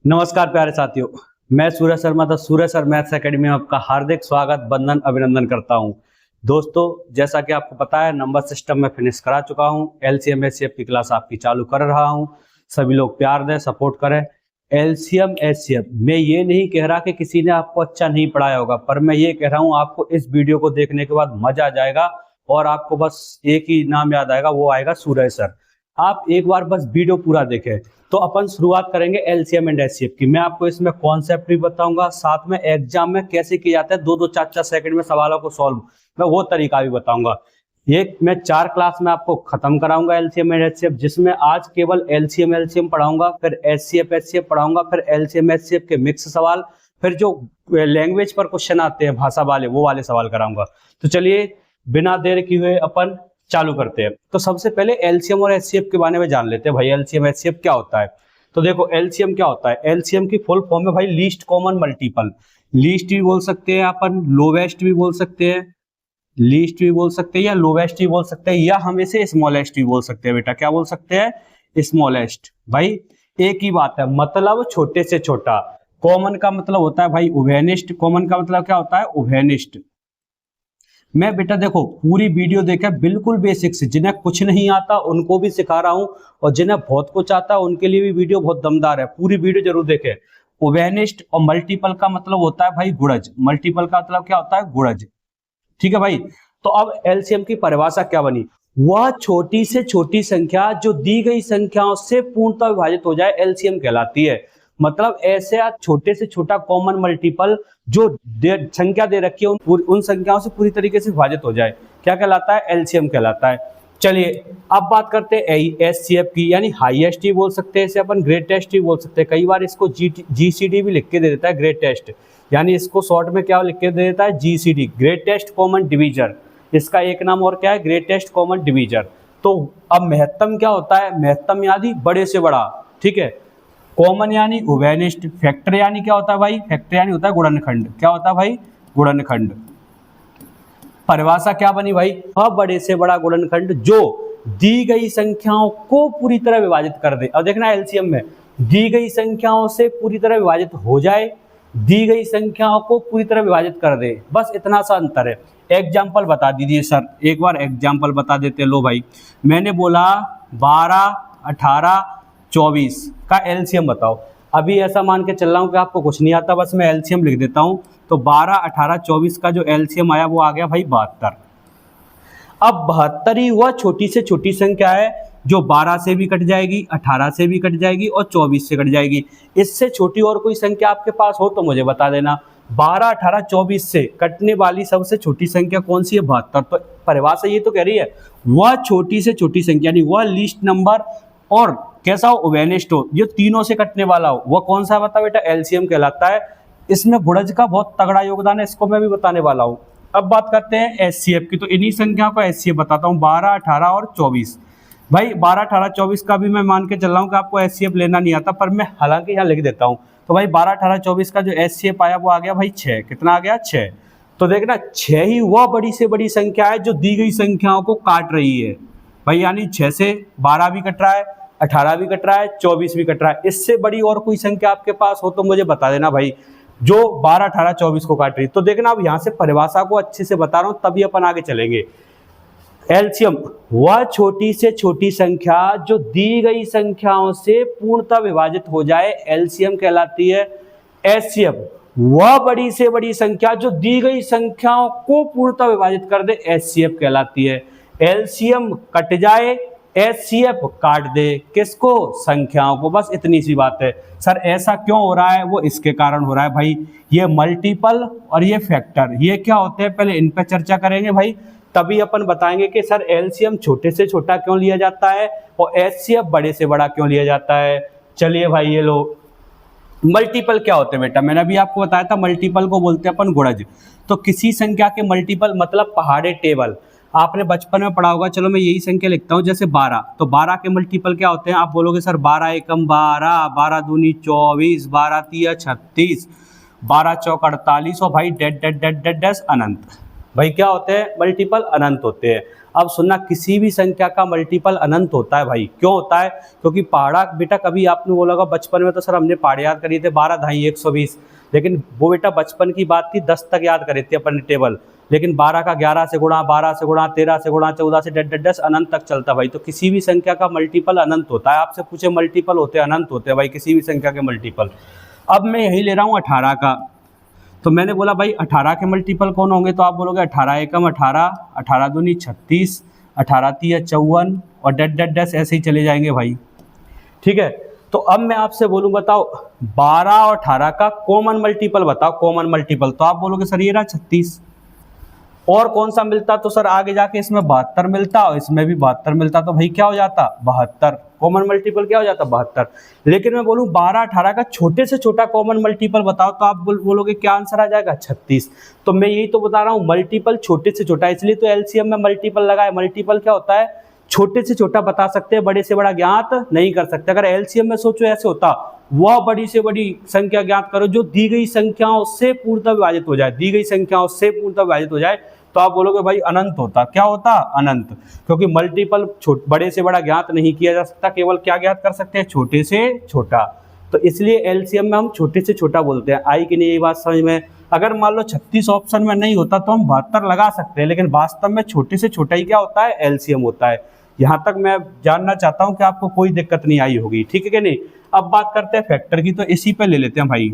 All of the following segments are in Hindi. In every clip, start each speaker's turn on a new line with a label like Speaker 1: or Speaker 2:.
Speaker 1: नमस्कार प्यारे साथियों, मैं Suraj Sharma the Suraj sir maths academy में आपका हार्दिक स्वागत, वंदन, अभिनंदन करता हूं। दोस्तों, जैसा कि आपको पता है, नंबर सिस्टम में फिनिश करा चुका हूं। एलसीएम एचसीएफ की क्लास आपकी चालू कर रहा हूं। सभी लोग प्यार दें, सपोर्ट करें। एलसीएम एचसीएफ मैं ये नहीं कह रहा कि किसी ने आपको अच्छा नहीं पढ़ाया होगा, पर मैं ये कह रहा हूँ आपको इस वीडियो को देखने के बाद मजा आ जाएगा और आपको बस एक ही नाम याद आएगा, वो आएगा सूरज सर। आप एक बार बस वीडियो पूरा देखें। तो अपन शुरुआत करेंगे एलसीएम एंड एचसीएफ की। मैं आपको इसमें कॉन्सेप्ट भी बताऊंगा, साथ में एग्जाम में कैसे किया जाता है, 2-2 4-4 सेकंड में सवालों को सॉल्व, मैं वो तरीका भी बताऊंगा। ये मैं 4 क्लास में आपको खत्म कराऊंगा एलसीएम एंड एचसीएफ, जिसमें आज केवल एलसीएम पढ़ाऊंगा, फिर एचसीएफ पढ़ाऊंगा, फिर एलसीएम एचसीएफ के मिक्स सवाल, फिर जो लैंग्वेज पर क्वेश्चन आते हैं भाषा वाले, वो वाले सवाल कराऊंगा। तो चलिए बिना देर किए हुए अपन चालू करते हैं। तो सबसे पहले एलसीएम और एचसीएफ के बारे में जान लेते हैं। भाई एलसीएम एचसीएफ क्या होता है? तो देखो, एलसीएम क्या होता है? एलसीएम की फुल फॉर्म है भाई लीस्ट कॉमन मल्टीपल। लीस्ट भी बोल सकते हैं अपन, लोवेस्ट भी बोल सकते हैं, लीस्ट भी बोल सकते हैं, या लोवेस्ट भी बोल सकते हैं, या हम इसे स्मॉलेस्ट भी बोल सकते हैं। बेटा क्या बोल सकते हैं? स्मॉलेस्ट। भाई एक ही बात है, मतलब छोटे से छोटा। कॉमन का मतलब होता है भाई उभयनिष्ठ। कॉमन का मतलब क्या होता है? उभयनिष्ठ। मैं बेटा देखो पूरी वीडियो देखा, बिल्कुल बेसिक से, जिन्हें कुछ नहीं आता उनको भी सिखा रहा हूं, और जिन्हें बहुत कुछ आता है उनके लिए भी वीडियो बहुत दमदार है। पूरी वीडियो जरूर देखें। उभयनिष्ठ और मल्टीपल का मतलब होता है भाई गुणज। मल्टीपल का मतलब क्या होता है? गुणज। ठीक है भाई। तो अब एलसीएम की परिभाषा क्या बनी? वह छोटी से छोटी संख्या जो दी गई संख्याओं से पूर्णतः विभाजित हो जाए, एलसीएम कहलाती है। मतलब ऐसे छोटे से छोटा कॉमन मल्टीपल जो संख्या दे रखी है उन संख्याओं से पूरी तरीके से विभाजित हो जाए, क्या कहलाता है? एलसीएम कहलाता है। चलिए अब बात करते हैं एचसीएफ की, यानी हाईएस्ट ही बोल सकते हैं इसे अपन, ग्रेटेस्ट ही बोल सकते हैं। कई बार इसको जीसीडी भी लिख के दे देता है, ग्रेटेस्ट, यानी इसको शॉर्ट में क्या लिख के दे देता है? GCD, greatest common divisor. इसका एक नाम और क्या है? Greatest common divisor. तो अब महत्तम क्या होता है? महत्तम यानी बड़े से बड़ा। ठीक है। कॉमन यानी उभयनिष्ठ। फैक्टर यानी क्या होता है भाई? फैक्टर यानी होता है गुणनखंड। क्या होता है भाई? गुणनखंड। परिभाषा क्या बनी भाई? बड़े से बड़ा गुणनखंड जो दी गई संख्याओं को पूरी तरह विभाजित कर दे। अब देखना एलसीएम में दी गई संख्याओं से पूरी तरह विभाजित हो जाए, दी गई संख्याओं को पूरी तरह विभाजित कर दे, बस इतना सा अंतर है। एग्जाम्पल बता दीजिए सर, एक बार एग्जाम्पल बता देते। लो भाई, मैंने बोला 12, 18, 24 का एलसीएम बताओ। अभी ऐसा मान के चल रहा हूं कि आपको कुछ नहीं आता, बस मैं एलसीएम लिख देता हूं। तो 12, 18, 24 का जो एलसीएम आया वो आ गया भाई 72। अब 72 ही वह छोटी से छोटी संख्या है जो 12 से भी कट जाएगी, 18 से भी कट जाएगी और 24 से कट जाएगी। इससे छोटी और कोई संख्या आपके पास हो तो मुझे बता देना। 12, 18, 24 से कटने वाली सबसे छोटी संख्या कौन सी है? 72। तो परिभाषा ये तो कह रही है वह छोटी से छोटी संख्या, यानी वह लीस्ट नंबर, और कैसा हो? उभयनिष्ठ हो, ये तीनों से कटने वाला हो, वह कौन सा बता बेटा? एलसीएम कहलाता है। इसमें गुणज का बहुत तगड़ा योगदान है, इसको मैं भी बताने वाला हूं। अब बात करते हैं एचसीएफ की। तो इन्हीं संख्याओं का एचसीएफ बताता हूं, 12, 18 और 24। भाई 12, 18, 24 का भी मैं मान के चल रहा हूं कि आपको एचसीएफ लेना नहीं आता, पर मैं हालांकि यहाँ लिख देता हूं। तो भाई 12, 18, 24 का जो एचसीएफ आया वो आ गया भाई 6। कितना आ गया? 6। तो देखना 6 ही वह बड़ी से बड़ी संख्या है जो दी गई संख्याओं को काट रही है भाई, यानी 6 से 12 भी कट रहा है, 18 भी कट रहा है, 24 भी कट रहा है। इससे बड़ी और कोई संख्या आपके पास हो तो मुझे बता देना भाई, जो 12, 18, 24 को काट रही। तो देखना अब यहाँ से परिभाषा को अच्छे से बता रहा हूँ, तभी अपन आगे चलेंगे। एलसीएम वह छोटी से छोटी संख्या जो दी गई संख्याओं से पूर्णतः विभाजित हो जाए, एलसीएम कहलाती है। एचसीएफ वह बड़ी से बड़ी संख्या जो दी गई संख्याओं को पूर्णतः विभाजित कर दे, एचसीएफ कहलाती है। एलसीएम कट जाए, एचसीएफ काट दे, किसको? संख्याओं को। बस इतनी सी बात है। सर ऐसा क्यों हो रहा है? वो इसके कारण हो रहा है भाई, ये मल्टीपल और ये फैक्टर, ये क्या होते हैं पहले इन पे चर्चा करेंगे भाई, तभी अपन बताएंगे कि सर एलसीएम छोटे से छोटा क्यों लिया जाता है और एचसीएफ बड़े से बड़ा क्यों लिया जाता है। चलिए भाई, ये लो मल्टीपल क्या होते हैं बेटा? मैंने अभी आपको बताया था, मल्टीपल को बोलते हैं अपन गुणज। तो किसी संख्या के मल्टीपल मतलब पहाड़े टेबल, आपने बचपन में पढ़ा होगा। चलो मैं यही संख्या लिखता हूँ, जैसे 12। तो 12 के मल्टीपल क्या होते हैं? आप बोलोगे सर 12 एकम 12, 12 दूनी 24, 12 तिया 36, 12 चौक 48 और भाई dead dead dead dead dash Anant. भाई क्या होते हैं? मल्टीपल अनंत होते हैं। अब सुनना, किसी भी संख्या का मल्टीपल अनंत होता है भाई। क्यों होता है? क्योंकि पहाड़ा बेटा, कभी आपने बोला होगा बचपन में तो सर हमने पहाड़े याद करी थे 12 ढाई 120, लेकिन वो बेटा बचपन की बात थी, 10 तक याद करे थे अपन ने टेबल, लेकिन 12 का 11 से गुणा, 12 से गुणा, 13 से गुणा, 14 से 10 अनंत तक चलता भाई। तो किसी भी संख्या का मल्टीपल अनंत होता है। आपसे पूछे मल्टीपल होते हैं, अनंत होते हैं भाई किसी भी संख्या के मल्टीपल। अब मैं यही ले रहा हूँ 18 का, तो मैंने बोला भाई 18 के मल्टीपल कौन होंगे, तो आप बोलोगे 18 एकम 18, 18 दूनी 36, 18 तिया 54 और डैश ऐसे ही चले जाएंगे भाई। ठीक है, तो अब मैं आपसे बोलूँ बताओ 12 और 18 का कॉमन मल्टीपल बताओ, कॉमन मल्टीपल। तो आप बोलोगे सर ये रहा 36, और कौन सा मिलता, तो सर आगे जाके इसमें 72 मिलता और इसमें भी 72 मिलता, तो भाई क्या हो जाता 72, कॉमन मल्टीपल क्या हो जाता 72। लेकिन मैं बोलूँ 12 18 का छोटे से छोटा कॉमन मल्टीपल बताओ, तो आप बोलोगे क्या आंसर आ जाएगा 36। तो मैं यही तो बता रहा हूँ, मल्टीपल छोटे से छोटा, इसलिए तो एलसीएम में मल्टीपल लगाए। मल्टीपल क्या होता है, छोटे से छोटा बता सकते हैं, बड़े से बड़ा ज्ञात नहीं कर सकते। अगर एलसीएम में सोचो ऐसे होता, वह बड़ी से बड़ी संख्या ज्ञात करो जो दी गई संख्याओं से पूर्णतः विभाजित हो जाए, दी गई संख्याओं से पूर्णतः विभाजित हो जाए, तो आप बोलोगे भाई अनंत होता। क्या होता? अनंत। क्योंकि मल्टीपल बड़े से बड़ा ज्ञात नहीं किया जा सकता, केवल क्या ज्ञात कर सकते हैं, छोटे से छोटा। तो इसलिए एलसीएम में हम छोटे से छोटा बोलते हैं। आई कि नहीं ये बात समझ में? अगर मान लो 36 ऑप्शन में नहीं होता तो हम 72 लगा सकते हैं, लेकिन वास्तव में छोटे से छोटा ही क्या होता है, एलसीएम होता है। यहाँ तक मैं जानना चाहता हूँ कि आपको कोई दिक्कत नहीं आई होगी, ठीक है कि नहीं। अब बात करते हैं फैक्टर की, तो इसी पे ले लेते हैं भाई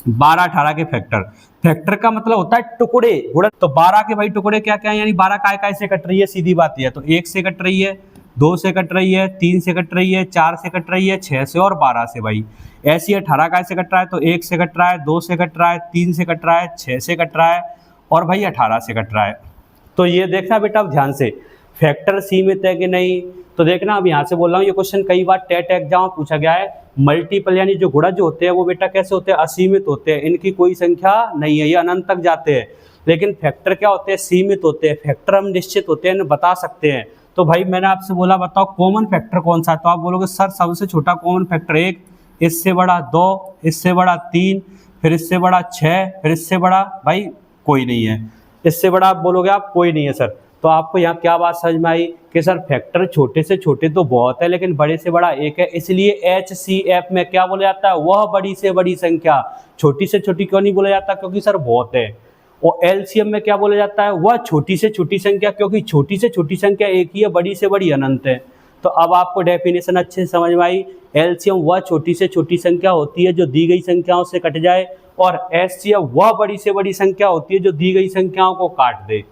Speaker 1: 12 18 के फैक्टर। फैक्टर का मतलब होता है टुकड़े, गुणन। तो 12 के भाई टुकड़े क्या क्या है, यानी 12 काय से कट रही है, सीधी बात है। तो 1 से कट रही है, 2 से कट रही है, 3 से कट रही है, 4 से कट रही है, 6 से और 12 से भाई। ऐसी 18 काय से कट रहा है, तो 1 से कट रहा है, 2 से कट रहा है, 3 से कट रहा है, 6 से कट रहा है और भाई 18 से कट रहा है। तो ये देखना बेटा अब ध्यान से, फैक्टर सीमित है कि नहीं। तो देखना, अब यहाँ से बोल रहा हूँ, ये क्वेश्चन कई बार टेट एग्जाम में पूछा गया है। मल्टीपल यानी जो गुणज होते हैं वो बेटा कैसे होते हैं, असीमित होते हैं, इनकी कोई संख्या नहीं है, ये अनंत तक जाते हैं। लेकिन फैक्टर क्या होते हैं, सीमित होते हैं। फैक्टर हम निश्चित होते हैं, बता सकते हैं। तो भाई मैंने आपसे बोला बताओ कॉमन फैक्टर कौन सा है, तो आप बोलोगे सर सबसे छोटा कॉमन फैक्टर 1, इससे बड़ा 2, इससे बड़ा 3, फिर इससे बड़ा 6, फिर इससे बड़ा भाई कोई नहीं है। इससे बड़ा आप बोलोगे आप कोई नहीं है सर। तो आपको यहाँ क्या बात समझ में आई कि सर फैक्टर छोटे से छोटे तो बहुत है, लेकिन बड़े से बड़ा एक है। इसलिए HCF में क्या बोला जाता है, वह बड़ी से बड़ी संख्या। छोटी से छोटी क्यों नहीं बोला जाता, क्योंकि सर बहुत है। और LCM में क्या बोला जाता है, वह छोटी से छोटी संख्या, क्योंकि छोटी से छोटी संख्या एक ही है, बड़ी से बड़ी अनंत है। तो अब आपको डेफिनेशन अच्छे से समझ में आई। LCM वह छोटी से छोटी संख्या होती है जो दी गई संख्याओं से कट जाए, और HCF वह बड़ी से बड़ी संख्या होती है जो दी गई संख्याओं को काट दे।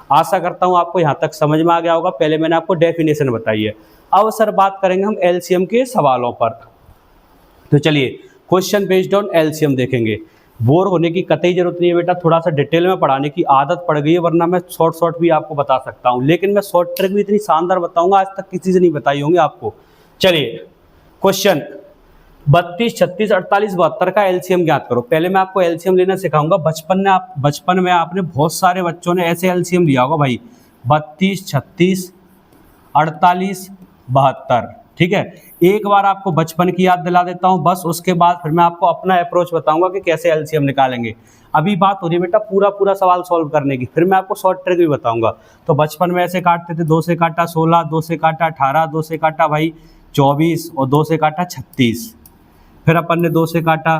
Speaker 1: आशा करता हूं आपको यहाँ तक समझ में आ गया होगा। पहले मैंने आपको डेफिनेशन बताई है। अब सर बात करेंगे हम एलसीएम के सवालों पर। तो चलिए क्वेश्चन बेस्ड ऑन एलसीएम देखेंगे। बोर होने की कतई जरूरत नहीं है बेटा, थोड़ा सा डिटेल में पढ़ाने की आदत पड़ गई है, वरना मैं शॉर्ट भी आपको बता सकता हूँ, लेकिन मैं शॉर्ट ट्रिक भी इतनी शानदार बताऊंगा आज तक किसी से नहीं बताई होंगे आपको। चलिए क्वेश्चन 32 36 48 72 का एलसीएम ज्ञात करो। पहले मैं आपको एलसीएम लेना सिखाऊंगा। बचपन में आपने बहुत सारे बच्चों ने ऐसे एलसीएम लिया होगा भाई, 32 36 48 72। ठीक है, एक बार आपको बचपन की याद दिला देता हूं बस, उसके बाद फिर मैं आपको अपना अप्रोच बताऊंगा कि कैसे एलसीएम निकालेंगे। अभी बात हो रही है बेटा पूरा सवाल सॉल्व करने की, फिर मैं आपको शॉर्ट ट्रिक भी बताऊंगा। तो बचपन में ऐसे काटते थे, 2 से काटा 16, 2 से काटा 18, 2 से काटा भाई 24 और 2 से काटा 36। फिर अपन ने 2 से काटा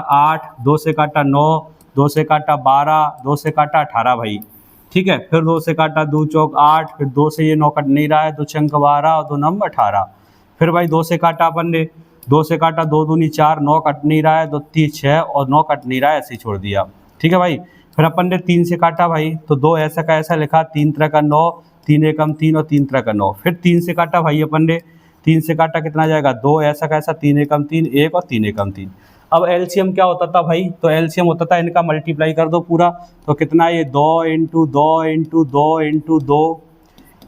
Speaker 1: 8, 2 से काटा 9, 2 से काटा 12, 2 से काटा 18 भाई। ठीक है, फिर 2 से काटा 2 चौक 8, फिर 2 से ये 9 कट नहीं रहा है, 2 छंक 12 और 2 नंबर 18। फिर भाई 2 से काटा अपन ने, 2 से काटा 2 दूनी 4, 9 कट नहीं रहा है, 2 3 6 और 9 कट नहीं रहा है, ऐसे ही छोड़ दिया। ठीक है भाई, फिर अपन ने 3 से काटा भाई, तो 2 ऐसा का ऐसा लिखा, 3 3 का 9, 3 एकम 3 और 3 3 का 9। फिर 3 से काटा भाई अपन ने, 3 से काटा कितना जाएगा 2 ऐसा का ऐसा, 3 एकम 3 1 और 3 एकम 3। अब एलसीएम क्या होता था भाई, तो एलसीएम होता था इनका मल्टीप्लाई कर दो पूरा, तो कितना ये 2 इंटू 2 इंटू 2 इंटू 2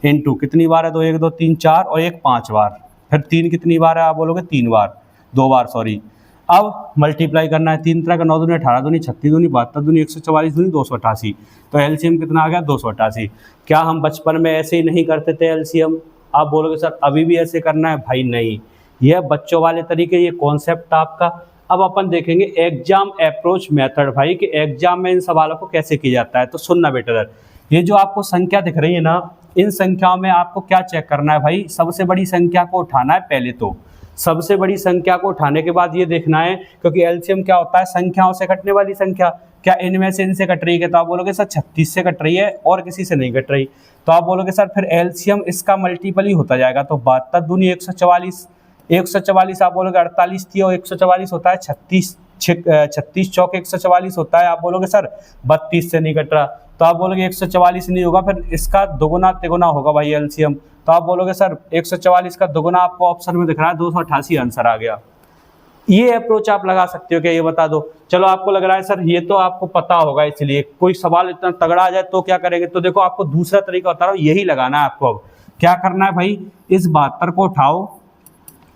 Speaker 1: इंटू कितनी बार है, 2 1 2 3 4 और 1 5 बार। फिर 3 कितनी बार है, आप बोलोगे 3 बार, 2 बार सॉरी। अब मल्टीप्लाई करना है, 3 तरह का 9 दूनी 18 दूनी 36 दूनी 72 दूनी 144 दूनी 288। तो एलसीएम कितना आ गया 288। क्या हम बचपन में ऐसे ही नहीं करते थे एलसीएम? आप बोलोगे सर अभी भी ऐसे करना है, भाई नहीं, यह बच्चों वाले तरीके, ये कॉन्सेप्ट आपका। अब अपन देखेंगे एग्जाम अप्रोच मेथड भाई, कि एग्जाम में इन सवालों को कैसे किया जाता है। तो सुनना बेटा, ये जो आपको संख्या दिख रही है ना, इन संख्याओं में आपको क्या चेक करना है भाई, सबसे बड़ी संख्या को उठाना है पहले। तो सबसे बड़ी संख्या को उठाने के बाद ये देखना है, क्योंकि एलसीएम क्या होता है, संख्याओं से कटने वाली संख्या। क्या इनमें से इनसे कट रही है, तो आप बोलोगे सर 36 से कट रही है और किसी से नहीं कट रही, तो आप बोलोगे सर फिर एलसीएम इसका मल्टीपल ही होता जाएगा। तो 72 दूनी 144, 144 आप बोलोगे 48 थी और 144 होता है 36, 36 चौक 144 होता है, आप बोलोगे सर 32 से नहीं कट रहा, तो आप बोलोगे 144 नहीं होगा, फिर इसका दोगुना तिगुना होगा भाई एलसीएम। तो आप बोलोगे सर 144 का दोगुना आपको ऑप्शन में दिख रहा है, 288 आंसर आ गया। ये अप्रोच आप लगा सकते हो क्या, ये बता दो। चलो आपको लग रहा है सर ये तो आपको पता होगा, इसलिए कोई सवाल इतना तगड़ा आ जाए तो क्या करेंगे, तो देखो आपको दूसरा तरीका बता रहा हूँ, यही लगाना है आपको। अब क्या करना है भाई, इस 72 को उठाओ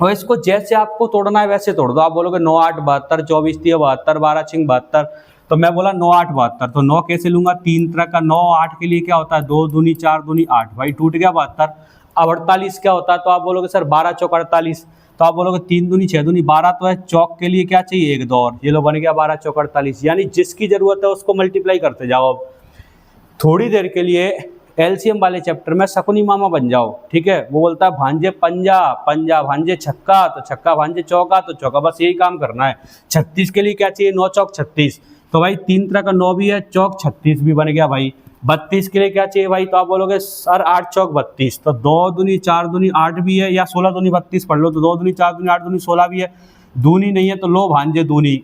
Speaker 1: और इसको जैसे आपको तोड़ना है वैसे तोड़ दो। आप बोलोगे 9 8 72, 24 3 72, 12 6 72, तो मैं बोला 9 8 72, तो 9 कैसे लूंगा, 3 तरह का 9, 8 के लिए क्या होता है 2 दूनी 4 दूनी 8, भाई टूट गया 72। अब 48 क्या होता है, तो आप बोलोगे सर 12 चौक 48, तो आप बोलोगे 3 दूनी 6 दूनी 12, तो है चौक के लिए क्या चाहिए 1 2 और, ये लो बन गया 12 चौक 48। यानी जिसकी जरूरत है उसको मल्टीप्लाई करते जाओ। अब थोड़ी देर के लिए एलसीएम वाले चैप्टर में शकुनी मामा बन जाओ, ठीक है। वो बोलता है भांजे पंजा, पंजा भांजे छक्का, तो छक्का भांजे चौका, तो चौका, बस यही काम करना है। 36 के लिए क्या चाहिए 9 चौक 36, तो भाई 3 तरह का 9 भी है, चौक 36 भी बन गया भाई। 32 के लिए क्या चाहिए भाई, तो आप बोलोगे सर 8 चौक 32, तो 2 दूनी 4 दूनी 8 भी है, या 16 दूनी 32 पढ़ लो, तो 2 दूनी 4 दूनी 8 दूनी 16 भी है, दूनी नहीं है तो लो भांजे दूनी,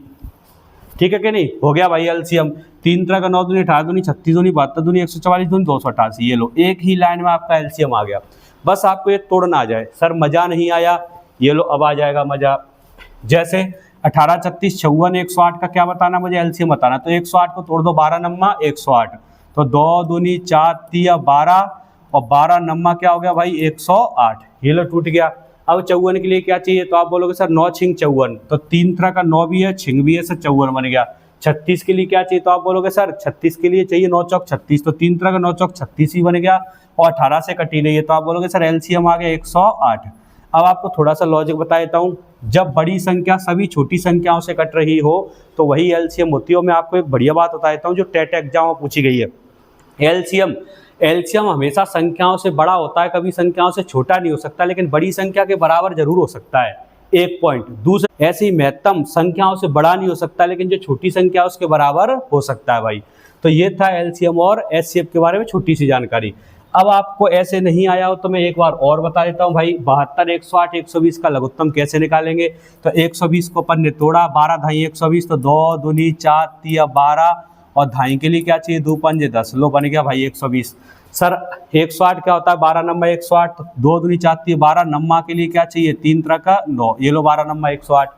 Speaker 1: ठीक है कि नहीं, हो गया भाई एलसीएम। 3 तरह का 9 दूनी 18 दूनी 36 दूनी 72 दूनी 144 दूनी 288, ये लो एक ही लाइन में आपका एलसीएम आ गया। बस आपको ये तोड़ना आ जाए। सर मजा नहीं आया, ये लो अब आ जाएगा मजा। जैसे 18 36 56 108 का क्या बताना, मुझे एलसीएम बताना। तो 108 को तोड़ दो, 12 नम्मा 108, तो 2 दूनी 4 3 12 और 12 नम्मा क्या हो गया भाई 108, ये लो टूट गया। अब 54 के लिए क्या चाहिए, तो आप बोलोगे सर 9 छिंग 54, तो 3 तरह का 9 भी है, छिंग भी है, सर 54 बन गया। 36 के लिए क्या चाहिए, तो आप बोलोगे सर 36 के लिए चाहिए 9 चौक 36, तो 3 तरह का 9 चौक 36 ही बन गया और 18 से कटी रही है, तो आप बोलोगे सर एलसीएम आ गया 108। अब आपको थोड़ा सा लॉजिक बता देता हूँ, जब बड़ी संख्या सभी छोटी संख्याओं से कट रही हो तो वही एलसीएम होती है। मैं आपको एक बढ़िया बात बता देता हूँ जो टेट एग्जाम में पूछी गई है। एलसीएम हमेशा संख्याओं से बड़ा होता है, कभी संख्याओं से छोटा नहीं हो सकता, लेकिन बड़ी संख्या के बराबर जरूर हो सकता है, एक पॉइंट। दूसरा, ऐसे ही महत्तम संख्याओं से बड़ा नहीं हो सकता, लेकिन जो छोटी संख्या उसके बराबर हो सकता है भाई। तो ये था एलसीएम और एचसीएफ के बारे में छोटी सी जानकारी। अब आपको ऐसे नहीं आया हो तो मैं एक बार और बता देता हूँ भाई। 72 108 120 का लघुत्तम कैसे निकालेंगे, तो 120 को अपन ने तोड़ा, 12 ढाई 120, तो 2 दूनी 4 3 12 और ढाई के लिए क्या चाहिए 2 पंजे 10, लो बन गया भाई 120। सर 108 क्या होता है, 12 नंबर 108, तो 2 दूनी 4 3 12, नम्मा के लिए क्या चाहिए 3 तरह का 9, ये लो 12 नंबर 108।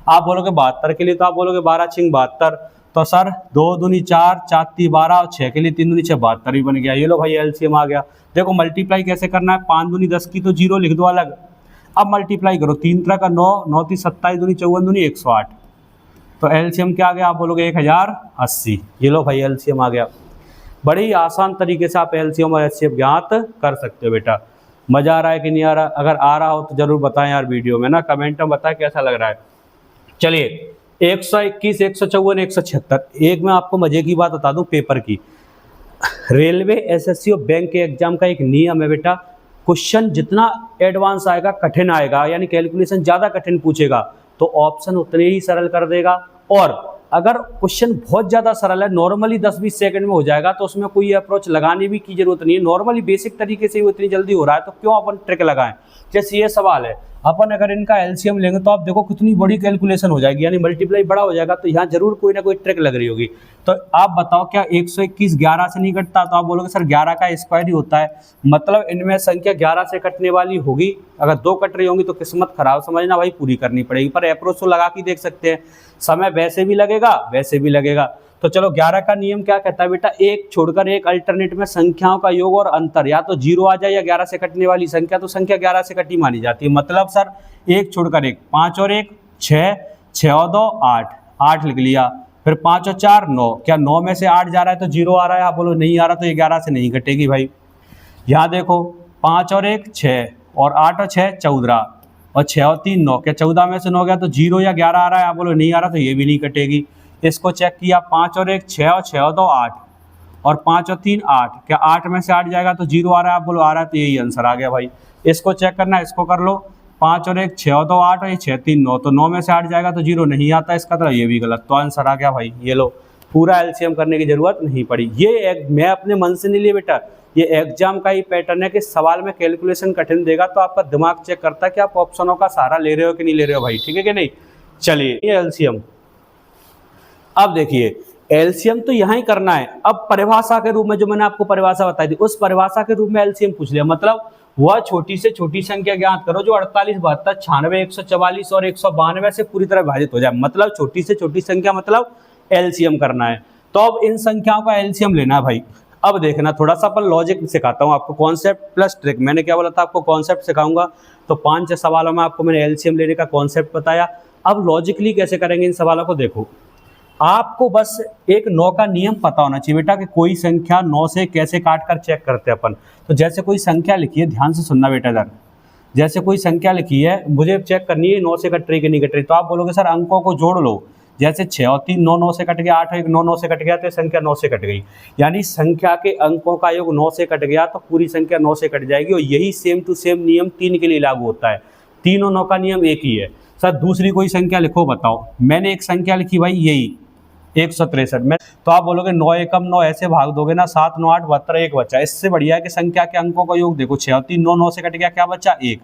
Speaker 1: आप बोलोगे 72 के लिए, तो आप बोलोगे 12 छिंग 72, तो सर 2 दूनी 4 4 3 12 और 6 के लिए 3 दूनी 6 72 भी बन गया, ये लो भाई एलसीएम आ गया। देखो मल्टीप्लाई कैसे करना है, 5 दूनी 10 की तो 0 लिख दो अलग, अब मल्टीप्लाई करो 3 तरह का 9 9 3 27 दूनी 54 दूनी 108, तो एलसीएम क्या आ गया, आप बोलोगे 1080, ये लो भाई एलसीएम आ गया। बड़े ही आसान तरीके से आप एलसीएम और एचसीएफ ज्ञात कर सकते हो बेटा। मज़ा आ रहा है कि नहीं आ रहा, अगर आ रहा हो तो ज़रूर बताएं यार वीडियो में ना, कमेंट में बताएं कैसा लग रहा है। चलिए 121 154 176, एक मैं आपको मज़े की बात बता दूं पेपर की। रेलवे एसएससी और बैंक के एग्जाम का एक नियम है बेटा, क्वेश्चन जितना एडवांस आएगा कठिन आएगा, यानी कैलकुलेशन ज़्यादा कठिन पूछेगा तो ऑप्शन उतने ही सरल कर देगा, और अगर क्वेश्चन बहुत ज़्यादा सरल है, नॉर्मली 10-20 सेकंड में हो जाएगा, तो उसमें कोई अप्रोच लगाने भी की जरूरत नहीं है, नॉर्मली बेसिक तरीके से ही वो इतनी जल्दी हो रहा है, तो क्यों अपन ट्रिक लगाएं। जैसे ये सवाल है, अपन अगर इनका एलसीएम लेंगे तो आप देखो कितनी बड़ी कैलकुलेशन हो जाएगी, यानी मल्टीप्लाई बड़ा हो जाएगा, तो यहाँ जरूर कोई ना कोई ट्रिक लग रही होगी। तो आप बताओ क्या 121 11 से नहीं कटता, तो आप बोलोगे सर 11 का स्क्वायर ही होता है, मतलब इनमें संख्या 11 से कटने वाली होगी। अगर 2 कट रही होंगी तो किस्मत खराब समझना भाई, पूरी करनी पड़ेगी, पर अप्रोच तो लगा के देख सकते हैं, समय वैसे भी लगेगा वैसे भी लगेगा। तो चलो 11 का नियम क्या कहता है बेटा, एक छोड़कर एक अल्टरनेट में संख्याओं का योग और अंतर या तो 0 आ जाए या 11 से कटने वाली संख्या, तो संख्या 11 से कटी मानी जाती है। मतलब सर एक छोड़कर एक, 5 और 1 6, 6 और 2 8, 8 लिख लिया, फिर 5 और 4 9, क्या 9 में से 8 जा रहा है तो 0 आ रहा है, आप बोलो नहीं आ रहा, तो ये 11 से नहीं कटेगी भाई। यहाँ देखो 5 और 1 6 और 8 और 6 14 और 6 और 3 9, क्या 14 में से 9 गया तो 0 या 11 आ रहा है, आप बोलो नहीं आ रहा, तो ये भी नहीं कटेगी। इसको चेक किया, 5 और 1 6 और 6 और 2 8, और 5 और 3 8, क्या 8 में से 8 जाएगा तो 0 आ रहा है, आप बोलो आ रहा है, तो यही आंसर आ गया भाई। इसको चेक करना है, इसको कर लो, 5 और 1 6 और 2 8 और ये 6 3 9, तो 9 में से 8 जाएगा तो 0 नहीं आता, इसका मतलब ये भी गलत, तो आंसर आ गया भाई। ये लो, पूरा एलसीएम करने की जरूरत नहीं पड़ी। ये मैं अपने मन से नहीं लिए बेटा, ये एग्जाम का ही पैटर्न है कि सवाल में कैलकुलेशन कठिन देगा तो आपका दिमाग चेक करता है कि आप ऑप्शनों का सहारा ले रहे हो कि नहीं ले रहे हो भाई, ठीक है कि नहीं। चलिए ये एलसीएम, अब देखिए एलसीएम तो यहाँ ही करना है। अब परिभाषा के रूप में जो मैंने आपको परिभाषा बताई थी, उस परिभाषा के रूप में एलसीएम पूछ लिया, मतलब वह छोटी से छोटी संख्या ज्ञात करो जो 48 72 96 144 और 192 से पूरी तरह विभाजित हो जाए, मतलब छोटी से छोटी संख्या, मतलब एलसीएम करना है। तो अब इन संख्याओं का एलसीएम लेना है भाई। अब देखना, थोड़ा सा अपन लॉजिक सिखाता हूँ आपको, कॉन्सेप्ट प्लस ट्रिक। मैंने क्या बोला था आपको, कॉन्सेप्ट सिखाऊंगा, तो 5 सवालों में आपको मैंने एलसीएम लेने का कॉन्सेप्ट बताया। अब लॉजिकली कैसे करेंगे इन सवालों को, देखो आपको बस एक 9 का नियम पता होना चाहिए बेटा, कि कोई संख्या 9 से कैसे काट कर चेक करते हैं अपन। तो जैसे कोई संख्या लिखी है, ध्यान से सुनना बेटा इधर, जैसे कोई संख्या लिखी है, मुझे चेक करनी है 9 से कट रही कि नहीं कट रही, तो आप बोलोगे सर अंकों को जोड़ लो, जैसे 6 और 3 9 9 से कट गया, 8 और 1 9 9 से कट गया, तो संख्या 9 से कट गई। यानी संख्या के अंकों का योग 9 से कट गया तो पूरी संख्या 9 से कट जाएगी। और यही सेम टू सेम नियम 3 के लिए लागू होता है, 3 और 9 का नियम एक ही है। सर दूसरी कोई संख्या लिखो, बताओ। मैंने एक संख्या लिखी भाई, यही 163 में, तो आप बोलोगे 9 एकम 9, ऐसे भाग दोगे ना, 7 9 8 72, 1 बचा। इससे बढ़िया है कि संख्या के अंकों का योग देखो, 6 और 3 9 9 से कट गया, क्या बचा 1।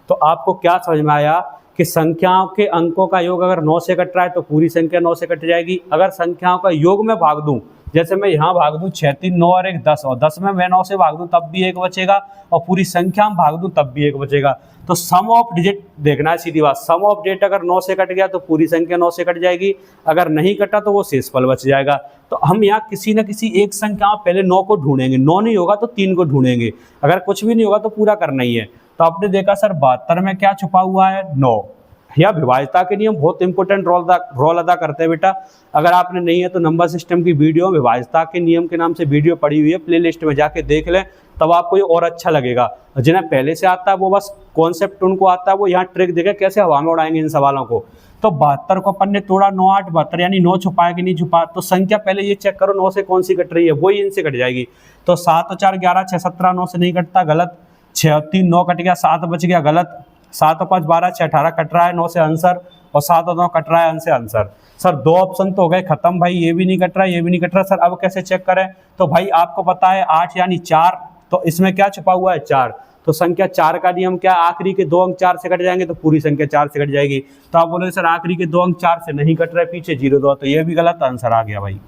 Speaker 1: तो आपको क्या समझ में आया कि संख्याओं के अंकों का योग अगर 9 से कट रहा है तो पूरी संख्या 9 से कट जाएगी। अगर संख्याओं का योग में भाग दूं, जैसे मैं यहाँ भाग दूं 6 3 9 और 1 10, और 10 में मैं 9 से भाग दूं तब भी 1 बचेगा, और पूरी संख्या में भाग दूं तब भी 1 बचेगा। तो सम ऑफ डिजिट देखना है, सीधी बात, सम ऑफ डिजिट अगर 9 से कट गया तो पूरी संख्या 9 से कट जाएगी, अगर नहीं कटा तो वो शेषफल बच जाएगा। तो हम यहाँ किसी न किसी एक संख्या में पहले 9 को ढूंढेंगे, 9 नहीं होगा तो 3 को ढूंढेंगे, अगर कुछ भी नहीं होगा तो पूरा करना ही है। तो आपने देखा सर 72 में क्या छुपा हुआ है, 9। या विभाज्यता के नियम बहुत इंपॉर्टेंट रोल अदा करते हैं बेटा। अगर आपने नहीं है तो नंबर सिस्टम की वीडियो विभाज्यता के नियम के नाम से वीडियो पड़ी हुई है, प्लेलिस्ट में जाके देख लें, तब आपको ये और अच्छा लगेगा। जिन्हें पहले से आता है वो बस कॉन्सेप्ट उनको आता है, वो यहाँ ट्रिक देखे कैसे हवा में उड़ाएंगे इन सवालों को। तो 72 को अपन ने तोड़ा, 9 8 72, यानी 9 छुपाया कि नहीं छुपा। तो संख्या पहले ये चेक करो 9 से कौन सी कट रही है, वही इनसे कट जाएगी। तो 7 और 4 11, 6 17 9 से नहीं कटता, गलत। 6 और 3 9 कट गया, 7 बच गया, गलत। 7 और 5 12, 6 18 कट रहा है, 9 से आंसर, और 7 और 9 कट रहा है, आंसर आंसर। सर 2 ऑप्शन तो हो गए खत्म भाई, ये भी नहीं कट रहा, ये भी नहीं कट रहा। सर अब कैसे चेक करें, तो भाई आपको पता है 8 यानी 4, तो इसमें क्या छुपा हुआ है 4, तो संख्या 4 का नियम क्या, आखिरी के 2 अंक 4 से कट जाएंगे तो पूरी संख्या 4 से कट जाएगी। तो आप बोलोगे सर आखिरी के 2 अंक 4 से नहीं कट रहे, पीछे 0 2, तो ये भी गलत, आंसर आ गया भाई।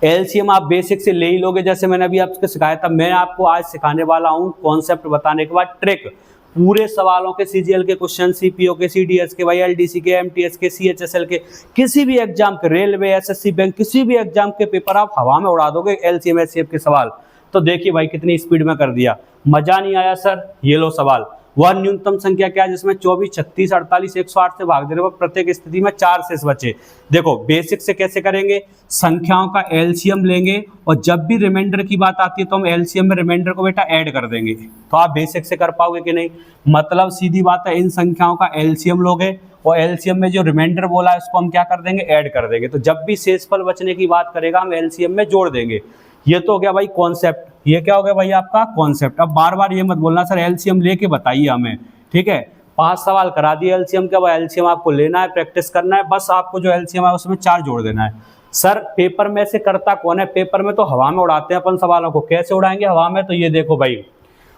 Speaker 1: एलसीएम आप बेसिक से ले ही लोगे, जैसे मैंने अभी आपको सिखाया था। मैं आपको आज सिखाने वाला हूँ कॉन्सेप्ट बताने के बाद ट्रिक, पूरे सवालों के सीजीएल के क्वेश्चन, सीपीओ के, सीडीएस के, वाईएलडीसी के, एमटीएस के, सीएचएसएल के, किसी भी एग्जाम के, रेलवे, एसएससी, बैंक, किसी भी एग्जाम के पेपर आप हवा में उड़ा दोगे एलसीएम एचसीएफ के सवाल। तो देखिए भाई कितनी स्पीड में कर दिया, मजा नहीं आया सर। ये लो सवाल, वह न्यूनतम संख्या क्या है जिसमें 24 36 48 108 से भाग देने पर प्रत्येक स्थिति में 4 शेष बचे। देखो बेसिक से कैसे करेंगे, संख्याओं का एलसीएम लेंगे, और जब भी रिमाइंडर की बात आती है तो हम एलसीएम में रिमाइंडर को बेटा ऐड कर देंगे। तो आप बेसिक से कर पाओगे कि नहीं, मतलब सीधी बात है, इन संख्याओं का एलसीएम लोगे और एलसीएम में जो रिमाइंडर बोला है उसको हम क्या कर देंगे, ऐड कर देंगे। तो जब भी शेषफल बचने की बात करेगा हम एलसीएम में जोड़ देंगे। ये तो हो गया भाई कॉन्सेप्ट, ये क्या हो गया भाई आपका कॉन्सेप्ट। अब बार बार ये मत बोलना सर एलसीएम लेके बताइए हमें, ठीक है। 5 सवाल करा दिए एलसीएम के, एलसीएम आपको लेना है, प्रैक्टिस करना है, बस आपको जो एलसीएम है उसमें 4 जोड़ देना है। सर पेपर में से करता कौन है, पेपर में तो हवा में उड़ाते हैं अपन सवालों को। कैसे उड़ाएंगे हवा में, तो ये देखो भाई,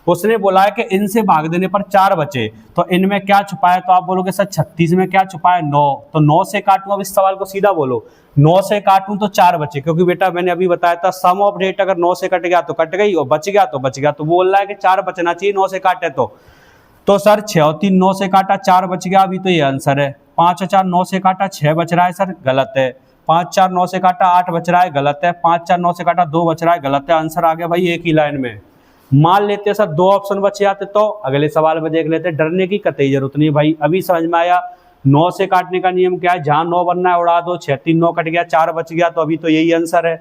Speaker 1: उसने बोला है कि इनसे भाग देने पर 4 बचे, तो इनमें क्या छुपा है, तो आप बोलोगे सर 36 में क्या छुपा है, 9, तो 9 से काटूं। अब इस सवाल को सीधा बोलो, 9 से काटूं तो 4 बचे, क्योंकि बेटा मैंने अभी बताया था सम ऑफ डेट अगर 9 से कट गया तो कट गई, और बच गया तो बच गया। तो बोल रहा है कि 4 बचना चाहिए 9 से काटे तो सर 6 और 3 9 से काटा, 4 बच गया, अभी तो ये आंसर है। 5 और 4 9 से काटा, 6 बच रहा है सर, गलत है। 5 4 9 से काटा, 8 बच रहा है, गलत है। 5 4 9 से काटा, 2 बच रहा है, गलत है। आंसर आ गया भाई एक ही लाइन में। मान लेते सर 2 ऑप्शन बचे जाते तो अगले सवाल में देख लेते, डरने की कतई जरूरत नहीं भाई। अभी समझ में आया 9 से काटने का नियम क्या है, जहां 9 बनना है उड़ा दो। 6 3 9 कट गया, 4 बच गया, तो अभी तो यही आंसर है।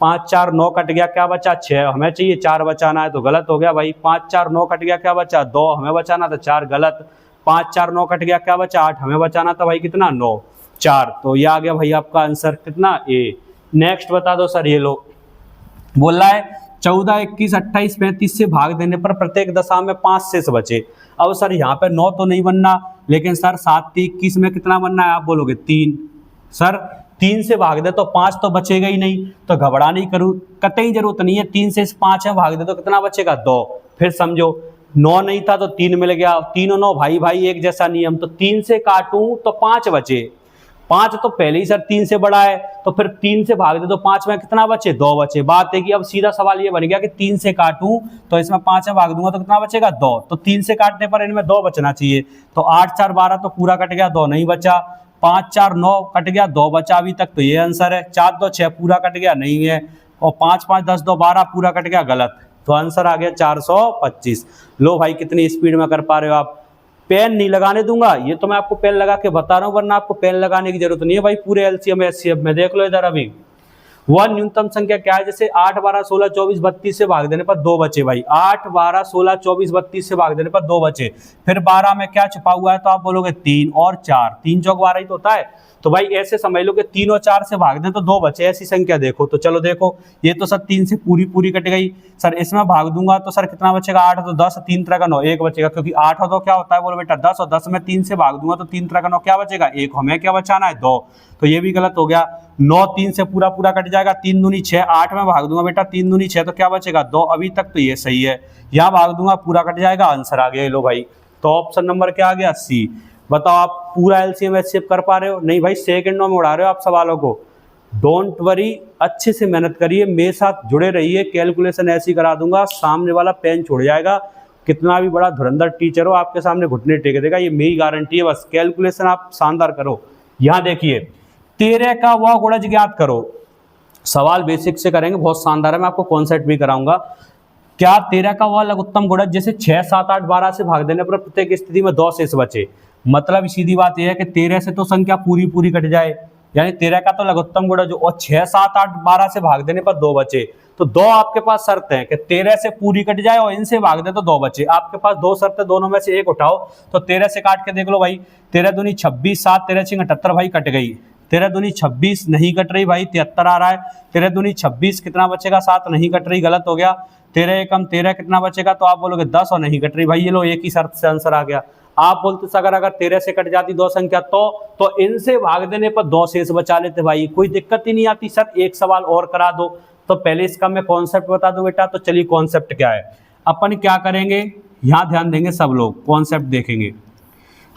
Speaker 1: 5 4 9 कट गया, क्या बचा 6, हमें चाहिए 4 बचाना है, तो गलत हो गया भाई। 5 4 9 कट गया, क्या बचा 2, हमें बचाना था 4, गलत। 5 4 9 कट गया, क्या बचा 8, हमें बचाना था भाई कितना 9 4, तो ये आ गया भाई आपका आंसर कितना ए। नेक्स्ट बता दो सर, ये लो बोल रहा है 14, 21, 28, 35 से भाग देने पर प्रत्येक दशा में 5 शेष बचे। अब सर यहाँ पे 9 तो नहीं बनना, लेकिन सर 7 × 21 में कितना बनना है, आप बोलोगे 3। सर 3 से भाग दे तो 5 तो बचेगा ही नहीं, तो घबराने की करूँ कतई जरूरत नहीं है। 3 से 5 में भाग दे तो कितना बचेगा, 2। फिर समझो 9 नहीं था तो 3 मिल गया, 3 और 9 भाई भाई एक जैसा नियम, तो 3 से काटूं तो 5 बचे। 5 तो पहले ही सर 3 से बड़ा है, तो फिर 3 से भाग दे तो 5 में कितना बचे, 2 बचे। बात है कि अब सीधा सवाल ये बन गया कि 3 से काटूं तो इसमें 5 में भाग दूंगा तो कितना बचेगा, 2। तो 3 से काटने पर इनमें 2 बचना चाहिए, तो 8, 4, 12 तो पूरा कट गया, 2 नहीं बचा। 5, 4, 9 कट गया, 2 बचा अभी तक, तो ये आंसर है। 4, 2, 6 पूरा कट गया, नहीं है। और 5, 5, 10, 2, 12 पूरा कट गया, गलत। तो आंसर आ गया 425। लो भाई कितनी स्पीड में कर पा रहे हो आप। पेन नहीं लगाने दूंगा, ये तो मैं आपको पेन लगा के बता रहा हूं, वरना आपको पेन लगाने की जरूरत नहीं है भाई। पूरे एलसीएम एचसीएफ में देख लो इधर। अभी वह न्यूनतम संख्या क्या है, जैसे 8, 12, 16, 24, 32 से भाग देने पर 2 बचे भाई। 8, 12, 16, 24, 32 से भाग देने पर 2 बचे। फिर 12 में क्या छुपा हुआ है, तो आप बोलोगे 3 और 4, 3 चौक 12 ही तो होता है। तो भाई ऐसे समझ लो कि 3 और 4 से भाग दें तो 2 बचे, ऐसी संख्या देखो। तो चलो देखो, ये तो सर 3 से पूरी कट गई। सर इसमें भाग दूंगा तो सर कितना बचेगा, 8 तो 10, 3 तरह का 9, 1 बचेगा, क्योंकि 8 हो तो क्या होता है, बोलो बेटा 10, और 10 में 3 से भाग दूंगा तो 3 तरह का 9 क्या बचेगा, 1। हमें क्या बचाना है, 2। तो ये भी गलत हो गया। 9 3 से पूरा कट जाएगा, 3 दूनी 6, 8 में भाग दूंगा बेटा, 3 दूनी 6 तो क्या बचेगा, 2। अभी तक तो ये सही है, यहाँ भाग दूंगा पूरा कट जाएगा, आंसर आ गया। लो भाई, तो ऑप्शन नंबर क्या आ गया, सी। बताओ आप पूरा एलसीएम एचसीएफ कर पा रहे हो, नहीं भाई सेकंडों में उड़ा रहे हो आप सवालों को। डोंट वरी, अच्छे से मेहनत करिए, मेरे साथ जुड़े रहिए, कैलकुलेशन ऐसी करा दूंगा सामने वाला पेन छोड़ जाएगा। कितना भी बड़ा धुरंधर टीचर हो आपके सामने घुटने टेक देगा, ये मेरी गारंटी है। बस कैलकुलेशन आप शानदार करो। यहाँ देखिए, 13 का वह गुणज ज्ञात करो। सवाल बेसिक से करेंगे, बहुत शानदार है, मैं आपको कॉन्सेप्ट भी कराऊंगा। क्या 13 का वह लघुत्तम गुणज, जैसे 6, 7, 8, 12 से भाग देने पर प्रत्येक स्थिति में 2 शेष बचे। मतलब सीधी बात यह है कि 13 से तो संख्या पूरी कट जाए, यानी 13 का तो लघुत्तम गुणज, और 6, 7, 8, 12 से भाग देने पर 2 बचे। तो 2 आपके पास शर्त है कि 13 से पूरी कट जाए और इनसे भाग दे तो 2 बचे। आपके पास 2 शर्त है, दोनों में से एक उठाओ। तो 13 से काट के देख लो भाई, 13 दूनी 26, 7, 13 6 78 भाई, कट गई। 13 दूनी 26 नहीं कट रही भाई, 73 आ रहा है। 13 दूनी 26 कितना बचेगा, 7 नहीं कट रही, गलत हो गया। 13 एकम 13 कितना बचेगा, तो आप बोलोगे 10 और नहीं कट रही भाई। ये लो, एक ही शर्त से आंसर आ गया। आप बोलते अगर 13 से कट जाती 2 संख्या तो इनसे भाग देने पर 2 शेष बचा लेते भाई, कोई दिक्कत ही नहीं आती। सर एक सवाल और करा दो, तो पहले इसका मैं कॉन्सेप्ट बता दूं बेटा। तो चलिए कॉन्सेप्ट क्या है, अपन क्या करेंगे, यहाँ ध्यान देंगे सब लोग, कॉन्सेप्ट देखेंगे।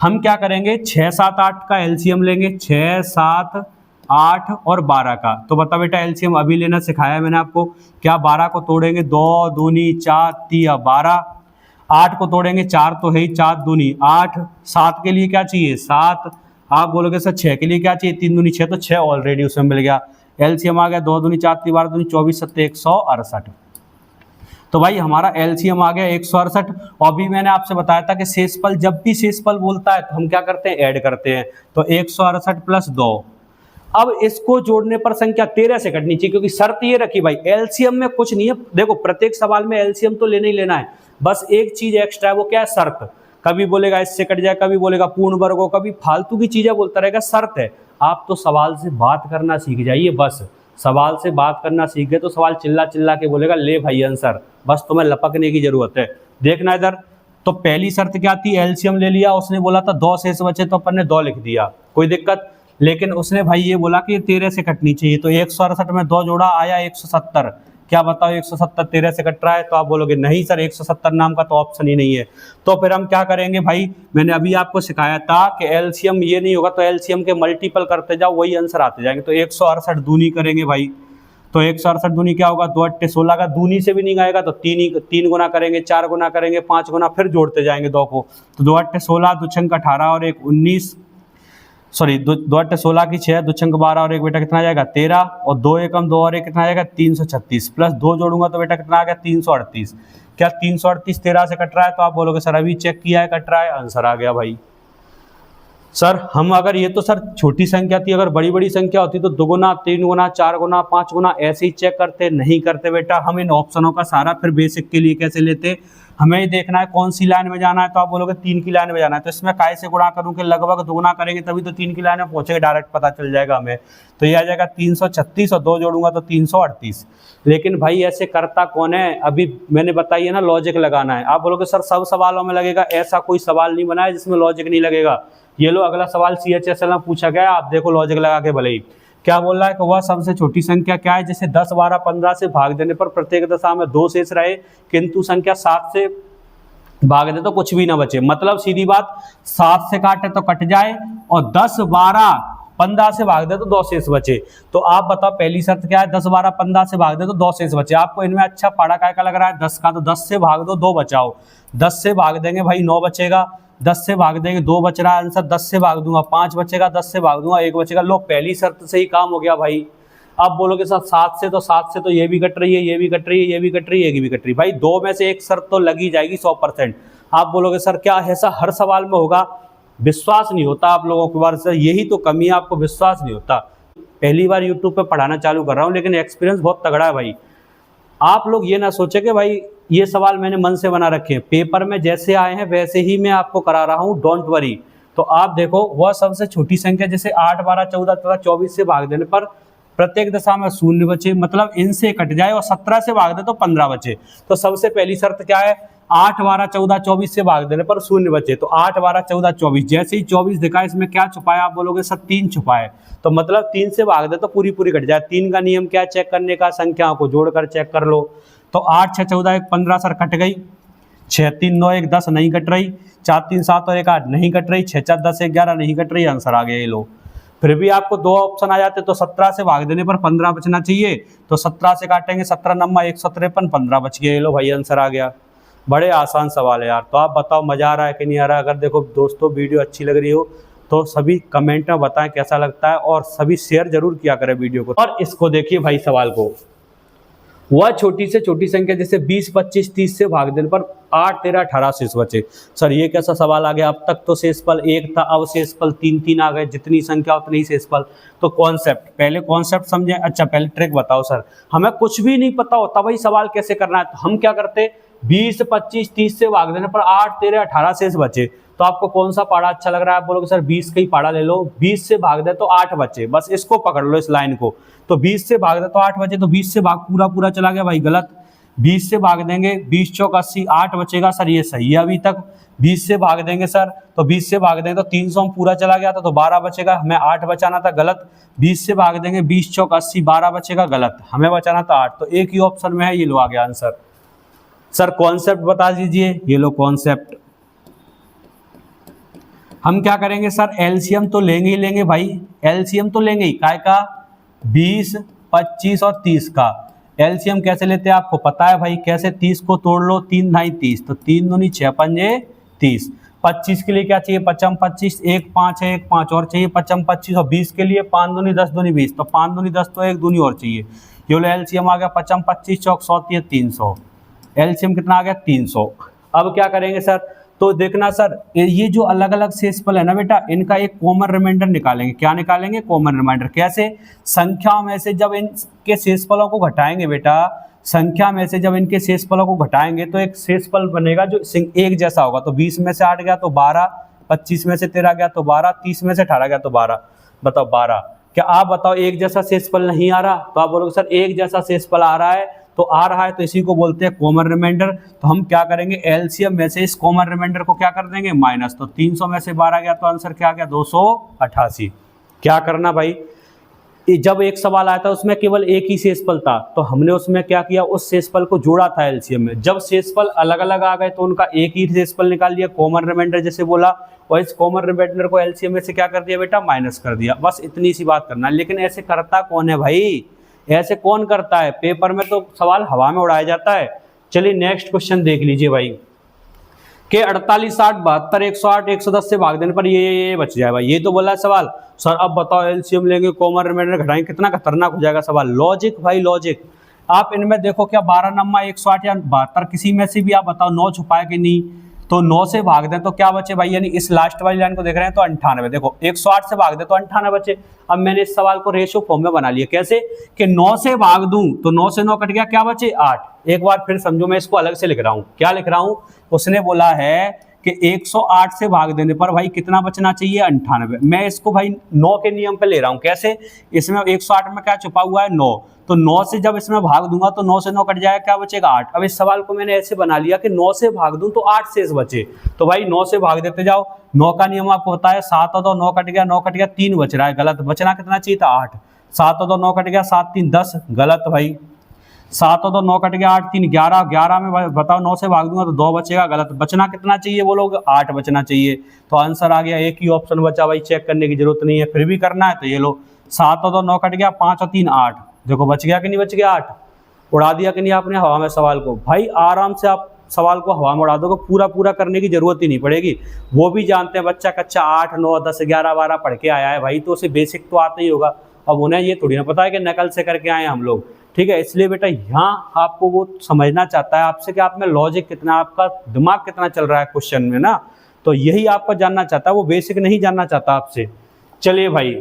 Speaker 1: हम क्या करेंगे, 6, 7, 8 का एलसीएम लेंगे, 6, 7, 8 और 12 का। तो बता बेटा, एलसीएम अभी लेना सिखाया मैंने आपको। क्या 12 को तोड़ेंगे, 2 दूनी 4 3 12। 8 को तोड़ेंगे, 4 तो है ही, 4 दूनी 8। 7 के लिए क्या चाहिए, 7। आप बोलोगे सर 6 के लिए क्या चाहिए, 3 दूनी 6, तो 6 ऑलरेडी उसमें मिल गया। एलसीएम आ गया 2 दूनी 4 3 12 दूनी 24 7 168। तो भाई हमारा एलसीएम आ गया 168। और अभी मैंने आपसे बताया था कि शेषफल, जब भी शेषफल बोलता है तो हम क्या करते हैं, ऐड करते हैं। तो 168 प्लस 2। अब इसको जोड़ने पर संख्या 13 से कटनी चाहिए, क्योंकि शर्त ये रखी भाई, एलसीएम में कुछ नहीं है। देखो प्रत्येक सवाल में एलसीएम तो लेना ही लेना है, बस एक चीज एक्स्ट्रा है, वो क्या है, शर्त। कभी बोलेगा इससे कट जाए, कभी बोलेगा पूर्ण वर्ग हो, कभी फालतू की चीजें बोलता रहेगा, शर्त है। आप तो सवाल से बात करना सीख जाइए, बस सवाल से बात करना सीख गए तो सवाल चिल्ला चिल्ला के बोलेगा ले भाई आंसर, बस तुम्हें लपकने की जरूरत है। देखना इधर, तो पहली शर्त क्या थी, एलसीएम ले लिया, उसने बोला था 2 शेष बचे तो अपन ने 2 लिख दिया, कोई दिक्कत। लेकिन उसने भाई ये बोला कि 13 से कटनी चाहिए, तो 168 में 2 जोड़ा, आया 170। क्या बताओ 170 13 से कट रहा है, तो आप बोलोगे नहीं सर 170 नाम का तो ऑप्शन ही नहीं है। तो फिर हम क्या करेंगे भाई, मैंने अभी आपको सिखाया था कि एलसीएम ये नहीं होगा, तो एलसीएम के मल्टीपल करते जाओ, वही आंसर आते जाएंगे। तो 168 दूनी करेंगे भाई, तो 168 दूनी क्या होगा, 2 8 16 का दूनी से भी नहीं आएगा, तो 3 गुना करेंगे, 4 गुना करेंगे, 5 गुना, फिर जोड़ते जाएंगे 2 को। तो 2 8 16, 2 छंक 18 और 1 19, सॉरी 2 8 16 की 6, 2 छंक 12 और 1 बेटा कितना आ जाएगा 13, और 2 एकम 2 और 1 कितना आ जाएगा 336, प्लस 2 जोड़ूंगा तो बेटा कितना आ गया 338। क्या 338 13 से कट रहा है, तो आप बोलोगे सर अभी चेक किया है कट रहा है, आंसर आ गया भाई। सर हम अगर ये तो सर छोटी संख्या थी, अगर बड़ी बड़ी संख्या होती तो 2 गुना 3 गुना 4 गुना 5 गुना ऐसे ही चेक करते, नहीं करते बेटा। हम इन ऑप्शनों का सारा फिर बेसिक के लिए कैसे लेते, हमें ये देखना है कौन सी लाइन में जाना है, तो आप बोलोगे 3 की लाइन में जाना है, तो इसमें काय से गुणा करूँ कि लगभग दोगुना करेंगे तभी तो 3 की लाइन में पहुंचेगा, डायरेक्ट पता चल जाएगा हमें। तो ये आ जाएगा 336 और 2 जोड़ूंगा तो 338। लेकिन भाई ऐसे करता कौन है, अभी मैंने बताइए ना लॉजिक लगाना है। आप बोलोगे सर सब सवालों में लगेगा, ऐसा कोई सवाल नहीं बना है जिसमें लॉजिक नहीं लगेगा। ये लो अगला सवाल CHSL में पूछा गया, आप देखो लॉजिक लगा के भले ही। क्या बोल रहा है कि वह सबसे छोटी संख्या क्या है जिसे 10, 12, 15 से भाग देने पर प्रत्येक दशा में 2 शेष रहे, किंतु संख्या 7 से भाग दे तो कुछ भी ना बचे। मतलब सीधी बात, 7 से काटे तो कट जाए और 10, 12, 15 से भाग दे तो 2 शेष बचे। तो आप बताओ पहली शर्त क्या है, 10, 12, 15 से भाग दे तो 2 शेष बचे। आपको इनमें अच्छा पाड़ा काय का लग रहा है, 10 का, तो 10 से भाग दो 2 बचाओ। 10 से भाग देंगे भाई 9 बचेगा, 10 से भाग देंगे 2 बच रहा है आंसर, 10 से भाग दूंगा 5 बचेगा, 10 से भाग दूंगा 1 बचेगा। लो पहली शर्त से ही काम हो गया भाई। अब बोलोगे सर 7 से तो ये भी कट रही है, ये भी कट रही है, ये भी कट रही है, ये भी कट रही है। भाई 2 में से एक शर्त तो लगी जाएगी 100%। आप बोलोगे सर क्या ऐसा हर सवाल में होगा, विश्वास नहीं होता आप लोगों के बारे से, यही तो कमी है, आपको विश्वास नहीं होता। पहली बार यूट्यूब पे पढ़ाना चालू कर रहा हूँ, लेकिन एक्सपीरियंस बहुत तगड़ा है भाई। आप लोग ये ना सोचे कि भाई ये सवाल मैंने मन से बना रखे हैं, पेपर में जैसे आए हैं वैसे ही मैं आपको करा रहा हूँ, डोंट वरी। तो आप देखो वह सबसे छोटी संख्या जैसे 8, 12, 14 तथा 24 से भाग देने पर प्रत्येक दशा में 0 बचे, मतलब इनसे कट जाए, और 17 से भाग दे तो 15 बचे। तो सबसे पहली शर्त क्या है, 8, 12, 14, 24 से भाग देने पर 0 बचे। तो 8, 12, 14, 24, जैसे ही 24 दिखा इसमें क्या छुपा है, आप बोलोगे सर 3 छुपा है। तो मतलब 3 से भाग दे तो पूरी पूरी कट जाए। 3 का नियम क्या चेक करने का, संख्याओं को जोड़कर चेक कर लो। तो 8, 6, 14, 1, 15 सर कट गई, 6, 3, 9, 1, 10 नहीं कट रही, 4, 3, 7 और 1, 8 नहीं कट रही, 6, 4, 10, 11 नहीं कट रही, आंसर आ गया। ये लो फिर भी आपको 2 ऑप्शन आ जाते, तो 17 से भाग देने पर 15 बचना चाहिए, तो 17 से काटेंगे 17 नम्मा 153, 15 बच गए। ये लो भाई आंसर आ गया। बड़े आसान सवाल है यार। तो आप बताओ मज़ा आ रहा है कि नहीं आ रहा है। अगर देखो दोस्तों वीडियो अच्छी लग रही हो तो सभी कमेंट में बताएं कैसा लगता है, और सभी शेयर जरूर किया करें वीडियो को। और इसको देखिए भाई सवाल को, वह छोटी से छोटी संख्या जैसे 20, 25, 30 से भाग देने पर 8, 13, 18 शेष बचे। सर ये कैसा सवाल आ गया, अब तक तो शेषफल 1 था, अब शेषफल 3 3 आ गए, जितनी संख्या उतनी ही शेषफल। तो कॉन्सेप्ट, पहले कॉन्सेप्ट समझें। अच्छा पहले ट्रिक बताओ सर, हमें कुछ भी नहीं पता होता भाई सवाल कैसे करना है, तो हम क्या करते, 20, 25, 30 से भाग देने पर 8, 13, 18 शेष बचे। तो आपको कौन सा पाड़ा अच्छा लग रहा है, आप बोलोगे सर 20 का ही पाड़ा ले लो, 20 से भाग दे तो 8 बचे, बस इसको पकड़ लो इस लाइन को। तो 20 से भाग दे तो 8 बचे, तो 20 से भाग पूरा पूरा चला गया भाई, गलत। 20 से भाग देंगे, 20 चौक 80, 8 बचेगा सर, ये सही है अभी तक। 20 से भाग देंगे सर, तो 20 से भाग देंगे तो 300 में पूरा चला गया था, तो 12 बचेगा, हमें 8 बचाना था, गलत। 20 से भाग देंगे, 20 चौक 80, 12 बचेगा, गलत, हमें बचाना था 8। तो एक ही ऑप्शन में है, ये लो आ गया आंसर। सर कॉन्सेप्ट बता दीजिए, ये लो कॉन्सेप्ट। हम क्या करेंगे सर, एलसीएम तो लेंगे ही लेंगे भाई, एलसीएम तो लेंगे ही, काय का, 20, 25 और 30 का। एलसीएम कैसे लेते हैं आपको पता है भाई, कैसे, 30 को तोड़ लो, 3 ढाई 30, तो 3 दूनी 6 पंजे 30। 25 के लिए क्या चाहिए, 55 25, 1 5 है, 1 5 और चाहिए, 55 25, और 20 के लिए 5 दूनी 10 दूनी 20, तो 5 दूनी 10 तो 1 दूनी और चाहिए। ये लो एलसीएम आ गया 55 25 चौक 100 300, एलसीएम कितना आ गया 300। अब क्या करेंगे सर, तो देखना सर ये जो अलग अलग शेषफल है ना बेटा, इनका एक कॉमन रिमाइंडर निकालेंगे। क्या निकालेंगे, कॉमन रिमाइंडर। कैसे, संख्या में से जब इनके शेषफलों को घटाएंगे बेटा, संख्या में से जब इनके शेषफलों को घटाएंगे तो एक शेषफल बनेगा जो एक जैसा होगा। तो 20 में से 8 गया तो 12, 25 में से 13 गया तो 12, 30 में से 18 गया तो 12। बताओ 12। क्या आप बताओ एक जैसा शेषफल नहीं आ रहा, तो आप बोलोगे सर एक जैसा शेषफल आ रहा है, तो आ रहा है, तो इसी को बोलते हैं कॉमन रिमाइंडर। तो हम क्या करेंगे, एलसीएम में से इस कॉमन रिमाइंडर को क्या कर देंगे, माइनस। तो 300 में से 12 गया तो आंसर क्या आ गया, 288। क्या करना भाई, जब एक सवाल आया था उसमें केवल एक ही शेषफल था, तो हमने उसमें क्या किया, उस शेषफल को जोड़ा था एलसीएम में। जब शेषफल अलग अलग आ गए तो उनका एक ही शेषफल निकाल लिया, कॉमन रिमाइंडर जैसे बोला, और इस कॉमन रिमाइंडर को एलसीएम में से क्या कर दिया बेटा, माइनस कर दिया। बस इतनी सी बात करना। लेकिन ऐसे करता कौन है भाई, ऐसे कौन करता है, पेपर में तो सवाल हवा में उड़ाया जाता है। चलिए नेक्स्ट क्वेश्चन देख लीजिए भाई, के 48, 60, 72, 108, 110 से भाग देने पर ये बच जाए भाई। ये तो बोला है सवाल। सर अब बताओ एलसीएम लेंगे, कॉमन रिमाइंडर घटाएंगे, कितना खतरनाक हो जाएगा सवाल। लॉजिक भाई लॉजिक। आप इनमें देखो क्या 12 नम्मा 108 या 72 किसी में से भी आप बताओ 9 छुपाए कि नहीं, तो 9 से भाग दें तो क्या बचे भाई, यानी इस लास्ट वाली लाइन को देख रहे हैं तो 98। देखो 108 से भाग दें तो 98 बचे। अब मैंने इस सवाल को रेशियो फॉर्म में बना लिया, कैसे कि 9 से भाग दूं तो 9 से 9 कट गया, क्या बचे 8। एक बार फिर समझो, मैं इसको अलग से लिख रहा हूं। क्या लिख रहा हूं, उसने बोला है कि 108 से भाग देने पर भाई कितना बचना चाहिए, 98। मैं इसको भाई 9 के नियम पे ले रहा हूं, कैसे, इसमें 108 में क्या छुपा हुआ है 9, तो 9 से जब इसमें भाग दूंगा तो 9 से 9 कट जाएगा, क्या बचेगा 8। अब इस सवाल को मैंने ऐसे बना लिया कि 9 से भाग दूं तो 8 शेष बचे, तो भाई 9 से भाग देते जाओ। 9 का नियम आपको पता है, 7 और 2 9 कट गया, 9 कट गया 3 बच रहा है, गलत। बचना कितना चाहिए था 8। 7 और 2 9 कट गया, 7 3 10, गलत भाई। 7 और 2 9 कट गया, 8 3 11, 11 में बताओ 9 से भाग दूंगा तो 2 बचेगा, गलत। बचना कितना चाहिए वो लोग, 8 बचना चाहिए। तो आंसर आ गया, एक ही ऑप्शन बचा भाई, चेक करने की जरूरत नहीं है, फिर भी करना है तो ये लो। 7 और 2 9 कट गया, 5 और 3 8, देखो बच गया कि नहीं बच गया 8। उड़ा दिया कि नहीं आपने हवा में सवाल को, भाई आराम से आप सवाल को हवा में उड़ा दोगे, पूरा पूरा करने की जरूरत ही नहीं पड़ेगी। वो भी जानते हैं बच्चा कच्चा 8 9 10 11 12 पढ़ के आया है भाई, तो उसे बेसिक तो आता ही होगा। अब उन्हें ये थोड़ी ना पता है कि नकल से करके आए हम लोग, ठीक है। इसलिए बेटा यहाँ आपको वो समझना चाहता है आपसे कि आप में लॉजिक कितना, आपका दिमाग कितना चल रहा है क्वेश्चन में ना, तो यही आपको जानना चाहता है, वो बेसिक नहीं जानना चाहता आपसे। चलिए भाई,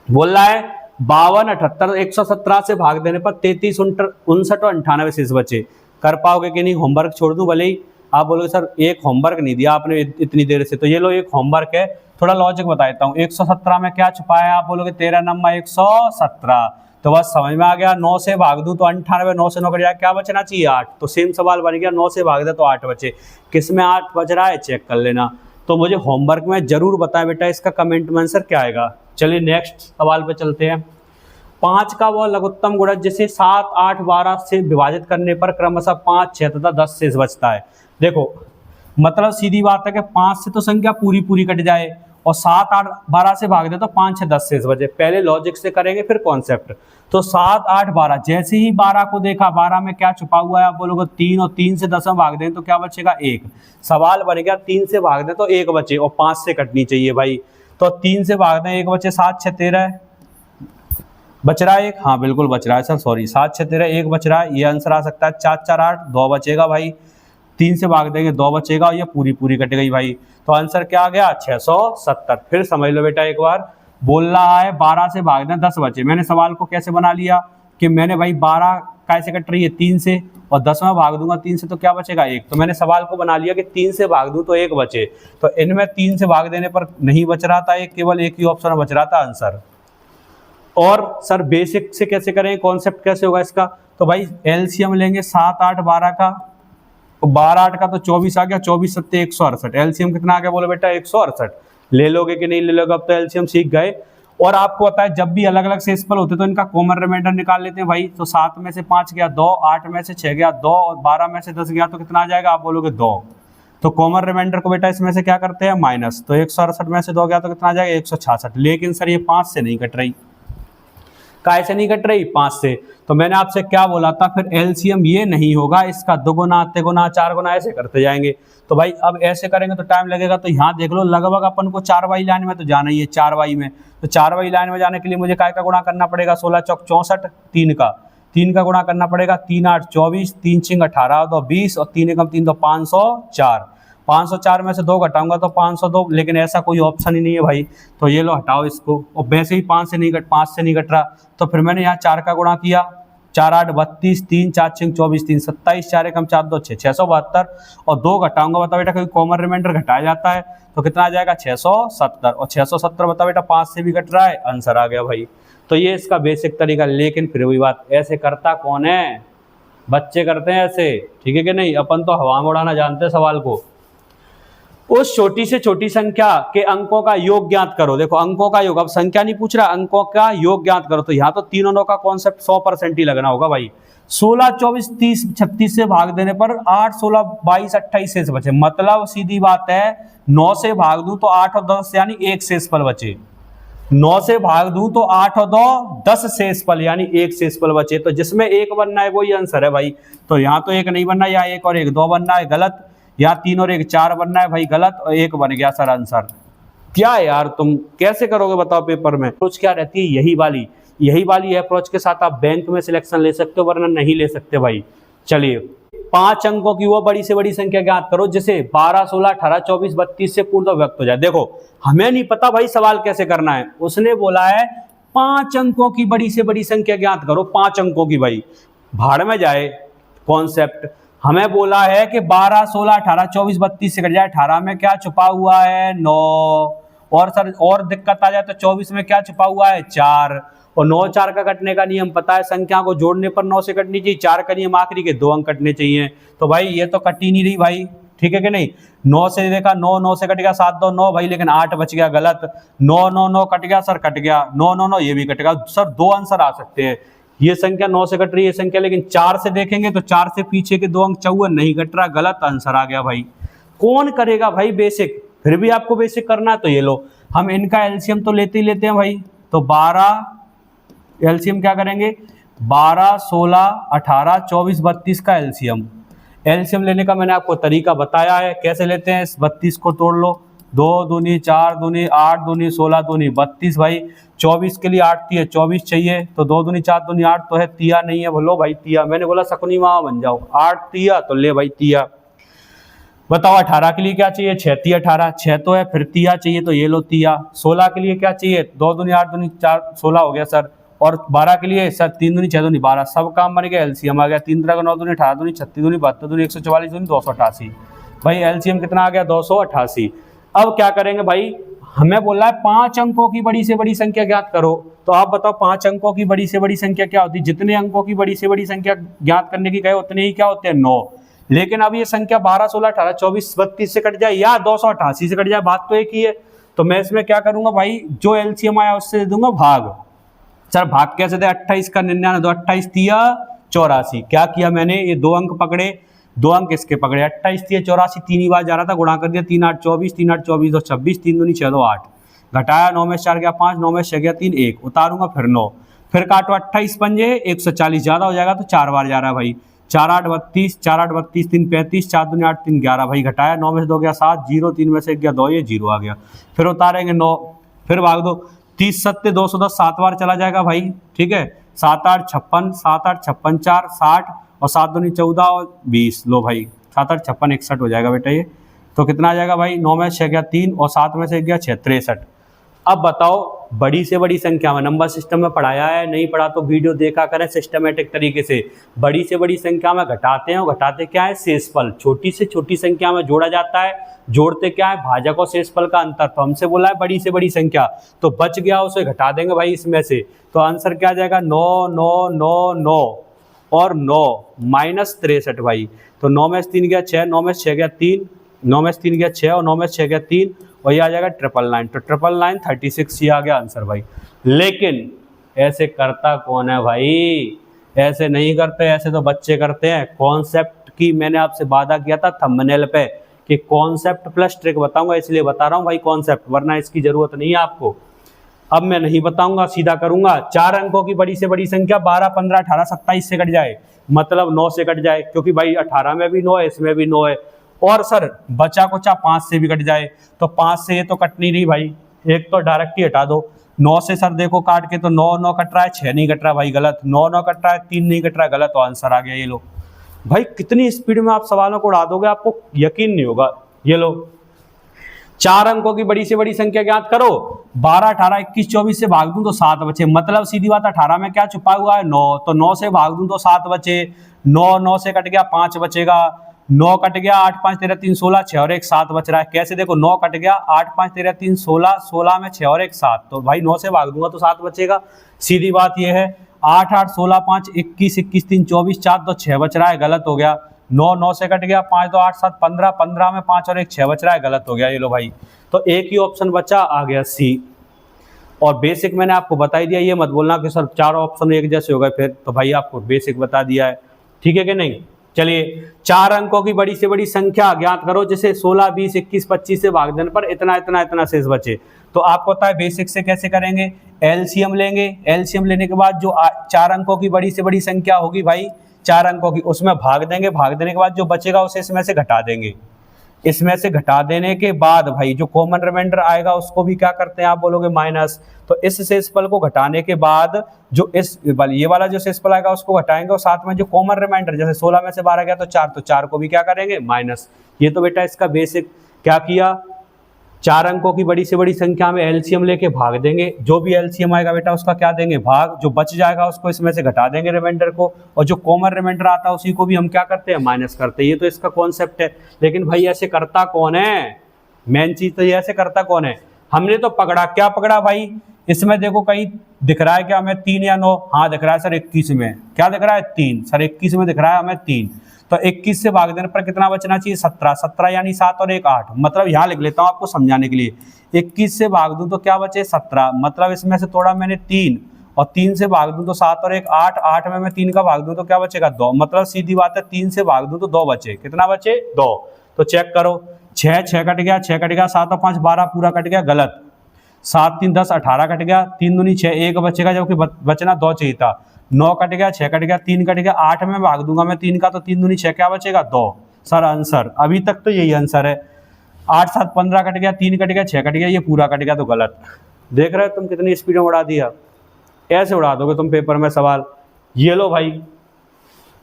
Speaker 1: बोल रहा है 52 78 117 से भाग देने पर 33 59 और 98 शेष बचे। कर पाओगे कि नहीं, होमवर्क छोड़ दूं भले ही। आप बोलोगे सर एक होमवर्क नहीं दिया आपने इतनी देर से, तो ये लो एक होमवर्क है, थोड़ा लॉजिक बताता हूँ। 117 में क्या छुपाया है, आप बोलोगे 13 नंबर 117, तो बस समझ में आ गया। 9 से भाग दूं तो 98, 9 से 9 कट जाए, क्या बचना चाहिए 8। तो सेम सवाल बन गया, 9 से भाग दे तो 8 बचे। किस में 8 बच रहा है चेक कर लेना। तो मुझे होमवर्क में जरूर बताएं बेटा, इसका कमेंट में आंसर क्या आएगा। चलिए नेक्स्ट सवाल पे चलते हैं। 5 का वह लघुत्तम गुणज जिसे 7 8 12 से विभाजित करने पर क्रमशः 5 6 तथा 10 शेष बचता है। देखो मतलब सीधी बात है कि 5 से तो संख्या पूरी पूरी कट जाए और 7 8 12 से भाग दे तो 5 6 10 शेष बचे। पहले लॉजिक से करेंगे फिर कॉन्सेप्ट। तो 7 8 12, जैसे ही 12 को देखा, 12 में क्या छुपा हुआ है, आप बोलोगे 3, और 3 से 10 में भाग दें तो क्या बचेगा 1। सवाल बन गया 3 से भाग दें तो 1 बचे और 5 से कटनी चाहिए भाई। तो 3 से भाग दें 1 बचे, 7 6 13 बच रहा है 1, हाँ बिल्कुल बच रहा है सर, सॉरी 7 6 13 1 बच रहा है, ये आंसर आ सकता है। 4 4 8 2 बचेगा भाई, 3 से भाग देंगे 2 बचेगा और ये पूरी पूरी कट गई भाई। तो आंसर क्या आ गया 670। फिर समझ लो बेटा एक बार, बोल रहा है 12 से भाग दें 10 बचे। मैंने सवाल को कैसे बना लिया कि मैंने भाई 12 कैसे कट रही है 3 से, और 10 में भाग दूंगा 3 से तो क्या बचेगा 1। तो मैंने सवाल को बना लिया कि 3 से भाग दूं तो 1 बचे। तो इनमें 3 से भाग देने पर नहीं बच रहा था, एक केवल एक ही ऑप्शन बच रहा था आंसर। और सर बेसिक से कैसे करें, कॉन्सेप्ट कैसे होगा इसका, तो भाई एलसीएम लेंगे 7 8 12 का, 12 8 का तो 24 आ गया, 24 7 168। एलसीएम कितना आ गया बोलो बेटा 168। ले लोगे कि नहीं ले लोगे, अब तो एलसीएम सीख गए। और आपको पता है जब भी अलग अलग शेषफल होते तो इनका कॉमन रिमाइंडर निकाल लेते हैं भाई। तो 7 में से 5 गया 2, 8 में से 6 गया 2, और 12 में से 10 गया तो कितना आ जाएगा, आप बोलोगे 2। तो कॉमन रिमाइंडर को बेटा इसमें से क्या करते हैं माइनस, तो 168 में से 2 गया तो कितना आ जाएगा 166। लेकिन सर ये 5 से नहीं कट रही, काय से नहीं कट रही 5 से। तो मैंने आपसे क्या बोला था, फिर एलसीएम ये नहीं होगा, इसका 2 गुना 3 गुना 4 गुना ऐसे करते जाएंगे। तो भाई अब ऐसे करेंगे तो टाइम लगेगा। तो यहाँ देख लो लगभग अपन को 4 वाई लाइन में तो जाना ही है, 4 वाई में। तो 4 वाई लाइन में जाने के लिए मुझे काय का गुणा करना पड़ेगा, 16 चौक 64, 3 का गुणा करना पड़ेगा, 3 8 24, 3 6 18 2 20, और 3 एकम 3 तो 504। 504 में से 2 घटाऊंगा तो 502, लेकिन ऐसा कोई ऑप्शन ही नहीं है भाई। तो ये लो हटाओ इसको, और वैसे ही 5 से नहीं कट रहा। तो फिर मैंने यहाँ 4 का गुणा किया, 4 8 32, 3 4 6 24, 3 27, 4 एकम 4 2 6 672, और 2 घटाऊंगा, बताओ बेटा कोई कॉमन रिमाइंडर घटाया जाता है तो कितना आ जाएगा 670, और 670 बताओ बेटा 5 से भी कट रहा है, आंसर आ गया भाई। तो ये इसका बेसिक तरीका। लेकिन फिर वही बात, ऐसे करता कौन है, बच्चे करते हैं ऐसे, ठीक है कि नहीं। अपन तो हवा में उड़ाना जानते हैं सवाल को। उस छोटी से छोटी संख्या के अंकों का योग ज्ञात करो। देखो अंकों का योग, अब संख्या नहीं पूछ रहा, अंकों का योग ज्ञात करो। तो यहाँ तो तीनों नौ का कॉन्सेप्ट 100% ही लगना होगा भाई। 16 24 30 36 से भाग देने पर 8 16 22 28 शेष बचे। मतलब सीधी बात है 9 से भाग दूं तो 8 और 10 यानी 1 शेषफल बचे। 9 से भाग दूं तो 8 और 2 10 शेषफल यानी 1 शेषफल बचे। तो जिसमें 1 बनना है वही आंसर है भाई। तो यहाँ तो 1 नहीं बनना, या 1 और 1 2 बनना है, गलत। या 3 और 1 4 बनना है भाई, गलत। और 1 बन गया सर आंसर। क्या यार तुम कैसे करोगे बताओ पेपर में। अप्रोच क्या रहती है, यही वाली अप्रोच के साथ आप बैंक में सिलेक्शन ले सकते हो, वरना नहीं ले सकते भाई। चलिए पांच अंकों की वो बड़ी से बड़ी संख्या ज्ञात करो जिसे 12, 16, 18, 24, 32 से पूर्ण व्यक्त हो जाए। देखो हमें नहीं पता भाई सवाल कैसे करना है, उसने बोला है 5 अंकों की बड़ी से बड़ी संख्या ज्ञात करो, 5 अंकों की। भाई भाड़ में जाए कॉन्सेप्ट, हमें बोला है कि 12, 16, 18, 24, 32 से कट जाए। 18 में क्या छुपा हुआ है 9, और सर और दिक्कत आ जाए तो 24 में क्या छुपा हुआ है 4, और 9 4 का कटने का नियम पता है, संख्या को जोड़ने पर 9 से कटनी चाहिए, 4 का नियम आखिरी के 2 अंक कटने चाहिए। तो भाई ये तो कट ही नहीं रही भाई, ठीक है कि नहीं। 9 से देखा 9 9 से कट गया 7 2 9 भाई, लेकिन 8 बच गया, गलत। 9 9 9 कट गया सर, कट गया 9 9 9 ये भी कट गया सर। 2 आंसर आ सकते हैं, ये संख्या 9 से कट रही है संख्या, लेकिन 4 से देखेंगे तो 4 से पीछे के 2 अंक 54 नहीं कट रहा, गलत आंसर आ गया भाई। कौन करेगा भाई बेसिक, फिर भी आपको बेसिक करना है तो ये लो, हम इनका एलसीएम तो लेते ही लेते हैं भाई। तो 12 एलसीएम क्या करेंगे, 12, 16, 18, 24, 32 का एलसीएम। एलसीएम लेने का मैंने आपको तरीका बताया है, कैसे लेते हैं। इस 32 को तोड़ लो, 2 दूनी 4 दूनी 8 दूनी 16 दूनी 32 भाई। 24 के लिए 8 तिया 24 चाहिए, तो 2 दूनी 4 दूनी 8 तो है, तिया नहीं है, बोलो भाई तिया। मैंने बोला शकुनी मामा बन जाओ, 8 तिया तो ले भाई तिया। बताओ 18 के लिए क्या चाहिए, 6 तिया 18, 6 तो है, फिर तिया चाहिए तो ये लो तिया। 16 के लिए क्या चाहिए, 2 दूनी 8 दूनी 4 16 हो गया सर। और 12 के लिए सर 3 दूनी 6 दूनी 12, सब काम बन गया, एलसीएम आ गया। 3 तरह का 9 दूनी 18 दूनी 36 दूनी 72 दूनी 144 दूनी 288 भाई, एलसीएम कितना आ गया 288। अब क्या करेंगे भाई, हमें बोला है 5 अंकों की बड़ी से बड़ी संख्या ज्ञात करो। तो आप बताओ 5 अंकों की बड़ी से बड़ी संख्या क्या होती है। जितने अंकों की बड़ी से बड़ी संख्या ज्ञात करने की कहे उतने ही क्या होते हैं 9। लेकिन अब ये संख्या 12, 16, 18, 24, 32 से कट जाए या 288 से कट जाए, बात तो एक ही है। तो मैं इसमें क्या करूंगा भाई, जो एलसीएम आया उससे दे दूंगा भाग। सर भाग कैसे दे, 28 का 99 दो 28 तिया 84। क्या किया मैंने, ये 2 अंक पकड़े, 2 अंक इसके पकड़े, 28 तिया 84 तीन ही बार जा रहा था, गुणा कर दिया, 3 8 24, 3 8 24 2 26, 3 दूनी 6 2 8, घटाया 9 में 4 गया 5, 9 में 6 गया 3 1, उतारूंगा फिर 9, फिर काटो 28 पंजे 140 ज्यादा हो जाएगा तो 4 बार जा रहा है भाई। 4 8 32, 4 8 32 3 35, 4 दूनी 8 3 11 भाई, घटाया 9 में से 2 गया 7, 0 3 में से 1 गया 2, ये 0 आ गया। फिर उतारेंगे 9, फिर भाग दो, 30 7 210 7 बार चला जाएगा भाई, ठीक है। 7 8 56, 7 8 56 4 60, और 7 दूनी 14 और 20, लो भाई 7 8 56 61 हो जाएगा बेटा ये। तो कितना आ जाएगा भाई, 9 में 6 गया 3 और 7 में से 1 गया 6 63। अब बताओ बड़ी से बड़ी संख्या में नंबर सिस्टम में पढ़ाया है, नहीं पढ़ा तो वीडियो देखा करें सिस्टमेटिक तरीके से। बड़ी से बड़ी संख्या में घटाते हैं, और घटाते क्या है शेषफल, छोटी से छोटी संख्या में जोड़ा जाता है, जोड़ते क्या है भाजक और शेषफल का अंतर। तो हमसे बोला है बड़ी से बड़ी संख्या, तो बच गया उसे घटा देंगे भाई इसमें से। तो आंसर क्या आ जाएगा 9 9 9 9 और 9 माइनस 63 भाई। तो 9 में से 3 गया 6, 9 में से 6 गया 3, 9 में से 3 गया 6 और 9 में से 6 गया 3, और ये आ जाएगा 999। तो 999 36 ये आ गया आंसर भाई। लेकिन ऐसे करता कौन है भाई, ऐसे नहीं करते, ऐसे तो बच्चे करते हैं। कॉन्सेप्ट की मैंने आपसे वादा किया था थंबनेल पे कि कॉन्सेप्ट प्लस ट्रिक बताऊंगा, इसलिए बता रहा हूं भाई कॉन्सेप्ट, वरना इसकी जरूरत नहीं है आपको। अब मैं नहीं बताऊंगा, सीधा करूंगा। 4 अंकों की बड़ी से बड़ी संख्या 12 15 18 27 से कट जाए, मतलब 9 से कट जाए, क्योंकि भाई 18 में भी 9 है, इसमें भी 9 है। और सर बचा कुचा 5 से भी कट जाए, तो 5 से ये तो कट नहीं रही भाई, एक तो डायरेक्ट ही हटा दो। 9 से सर देखो काट के तो 9 9 कट रहा है, 6 नहीं कट रहा भाई, गलत। 9 9 कट रहा है, 3 नहीं कट रहा है, गलत। तो आंसर आ गया ये लो भाई। कितनी स्पीड में आप सवालों को उड़ा दोगे, आपको यकीन नहीं होगा। ये लो 4 अंकों की बड़ी से बड़ी संख्या ज्ञात करो। 12 18 21 24 से भाग दूं तो 7 बचे, मतलब सीधी बात 18 में क्या छुपा हुआ है 9, तो 9 से भाग दूं तो 7 बचे। 9 9 से कट गया 5 बचेगा, 9 कट गया 8 5 13 3 16, 6 और 1 7 बच रहा है। कैसे देखो 9 कट गया 8 5 13 3 16, 16 में 6 और 1 7, तो भाई 9 से भाग दूंगा तो 7 बचेगा। सीधी बात ये है। 8 8 16 5 21 21 3 24 4 तो 6 बच रहा है, गलत हो गया। 9 9 से कट गया 5 2 8 7 15, 15 में 5 और 1 6 बच रहा है, गलत हो गया। ये लो भाई, तो एक ही ऑप्शन बचा, आ गया सी। और बेसिक मैंने आपको बता ही दिया, ये मत बोलना कि सर 4 ऑप्शन एक जैसे हो गए फिर, तो भाई आपको बेसिक बता दिया है, ठीक है कि नहीं। चलिए 4 अंकों की बड़ी से बड़ी संख्या ज्ञात करो जिसे 16 20 21 25 से भाग देने पर इतना इतना इतना शेष बचे। तो आपको पता है बेसिक से कैसे करेंगे, एलसीएम लेंगे। एलसीएम लेने के बाद जो 4 अंकों की बड़ी से बड़ी संख्या होगी भाई 4 अंकों की, उसमें भाग देंगे, भाग देने के बाद जो बचेगा उसे इसमें से घटा देंगे। इसमें से घटा देने के बाद भाई जो कॉमन रिमाइंडर आएगा उसको भी क्या करते हैं, आप बोलोगे माइनस। तो इस शेषफल को घटाने के बाद जो इस ये वाला जो शेषफल आएगा उसको घटाएंगे, और साथ में जो कॉमन रिमाइंडर, जैसे 16 में से 12 गया तो 4, तो 4 को भी क्या करेंगे, माइनस। ये तो बेटा इसका बेसिक क्या किया, 4 अंकों की बड़ी से बड़ी संख्या में एलसीएम लेके भाग देंगे, जो भी एलसीएम आएगा बेटा उसका क्या देंगे, भाग, जो बच जाएगा उसको इसमें से घटा देंगे रिमाइंडर को, और जो कॉमन रिमाइंडर आता है उसी को भी हम क्या करते हैं, माइनस करते हैं। ये तो इसका कॉन्सेप्ट है। लेकिन भाई ऐसे करता कौन है, मेन चीज तो ये ऐसे करता कौन है। हमने तो पकड़ा, क्या पकड़ा भाई, इसमें देखो कहीं दिख रहा है क्या हमें 3 या 9, हाँ दिख रहा है सर 21 में, क्या दिख रहा है 3, सर 21 में दिख रहा है हमें 3, तो 21 से भाग देने पर कितना बचना चाहिए, 17, 17 यानी 7 और 1 8, मतलब यहाँ लिख लेता हूँ आपको समझाने के लिए, 21 से भाग दूं तो क्या बचे 17, मतलब इसमें से तोड़ा मैंने 3, और 3 से भाग दूं तो 7 और 1 8, 8 में मैं 3 का भाग दूं तो क्या बचेगा 2, मतलब सीधी बात है 3 से भाग दूं तो 2 बचे, कितना बचे 2, तो चेक करो 6 6 कट गया, 6 कट गया, 7 और 5 12 पूरा कट गया, गलत, 7 3 10 18 कट गया, 3 दूनी 6 1 बचेगा, जबकि बचना 2 चाहिए था, 9 कट गया, 6 कट गया, 3 कट गया, 8 में भाग दूंगा मैं 3 का तो 3 दूनी 6, क्या बचेगा 2, सर आंसर अभी तक तो यही आंसर है। 8 7 15 कट गया, 3 कट गया, 6 कट गया, ये पूरा कट गया तो गलत। देख रहे हो तुम कितनी स्पीड में उड़ा दिया, ऐसे उड़ा दोगे तुम पेपर में सवाल। ये लो भाई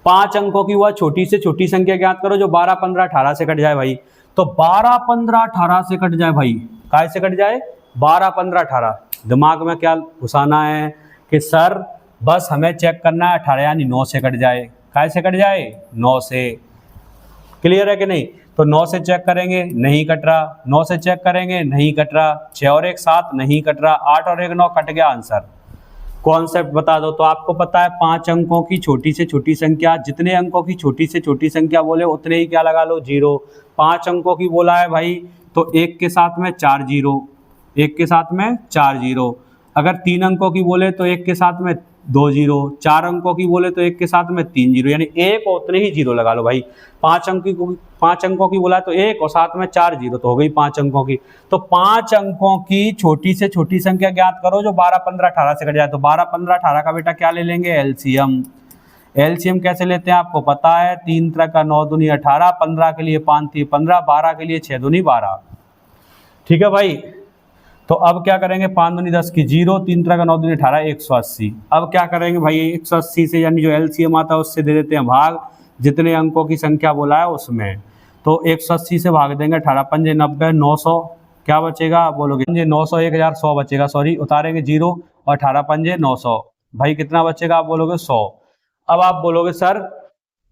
Speaker 1: 5 अंकों की वह छोटी से छोटी संख्या ज्ञात करो जो 12 15 18 से कट जाए भाई, तो 12 15 18 से कट जाए भाई, काय से कट जाए 12 15 18, दिमाग में क्या घुसाना है कि सर बस हमें चेक करना है 18 यानी 9 से कट जाए, काय से कट जाए 9 से, क्लियर है कि नहीं, तो 9 से चेक करेंगे नहीं कट रहा, 9 से चेक करेंगे नहीं कट रहा, 6 और 1 7 नहीं कट रहा, 8 और 1 9 कट गया, आंसर। कॉन्सेप्ट बता दो, तो आपको पता है 5 अंकों की छोटी से छोटी संख्या, जितने अंकों की छोटी से छोटी संख्या बोले उतने ही क्या लगा लो 0, 5 अंकों की बोला है भाई तो 1 के साथ में 4 0, 1 के साथ में 4 0, अगर 3 अंकों की बोले तो 1 के साथ में 2 0, 4 अंकों की बोले तो 1 के साथ में 3 0, यानी 1 और उतने ही 0 लगा लो भाई। 5 अंकों की बोला तो 1 और साथ में 4 0, तो हो गई 5 अंकों की। तो 5 अंकों की छोटी से छोटी संख्या ज्ञात करो जो 12 15 18 से कट जाए, तो 12 15 18 का बेटा क्या ले लेंगे, एलसीएम। एलसीएम कैसे लेते हैं आपको पता है, 3 3 का 9 दूनी 18, 15 के लिए 5 3 15, 12 के लिए 6 दूनी 12, ठीक है भाई। तो अब क्या करेंगे, 5 दूनी 10 की 0, 3 3 का 9 दूनी 18, 180। अब क्या करेंगे भाई, 180 से यानी जो एलसीएम आता है उससे दे देते हैं भाग, जितने अंकों की संख्या बोला है उसमें, तो 180 से भाग देंगे 18 पंजे 90, 900 क्या बचेगा बोलोगे, 900 1100 बचेगा, सॉरी उतारेंगे 0 और 18 पंजे 900, भाई कितना बचेगा आप बोलोगे 100। अब आप बोलोगे सर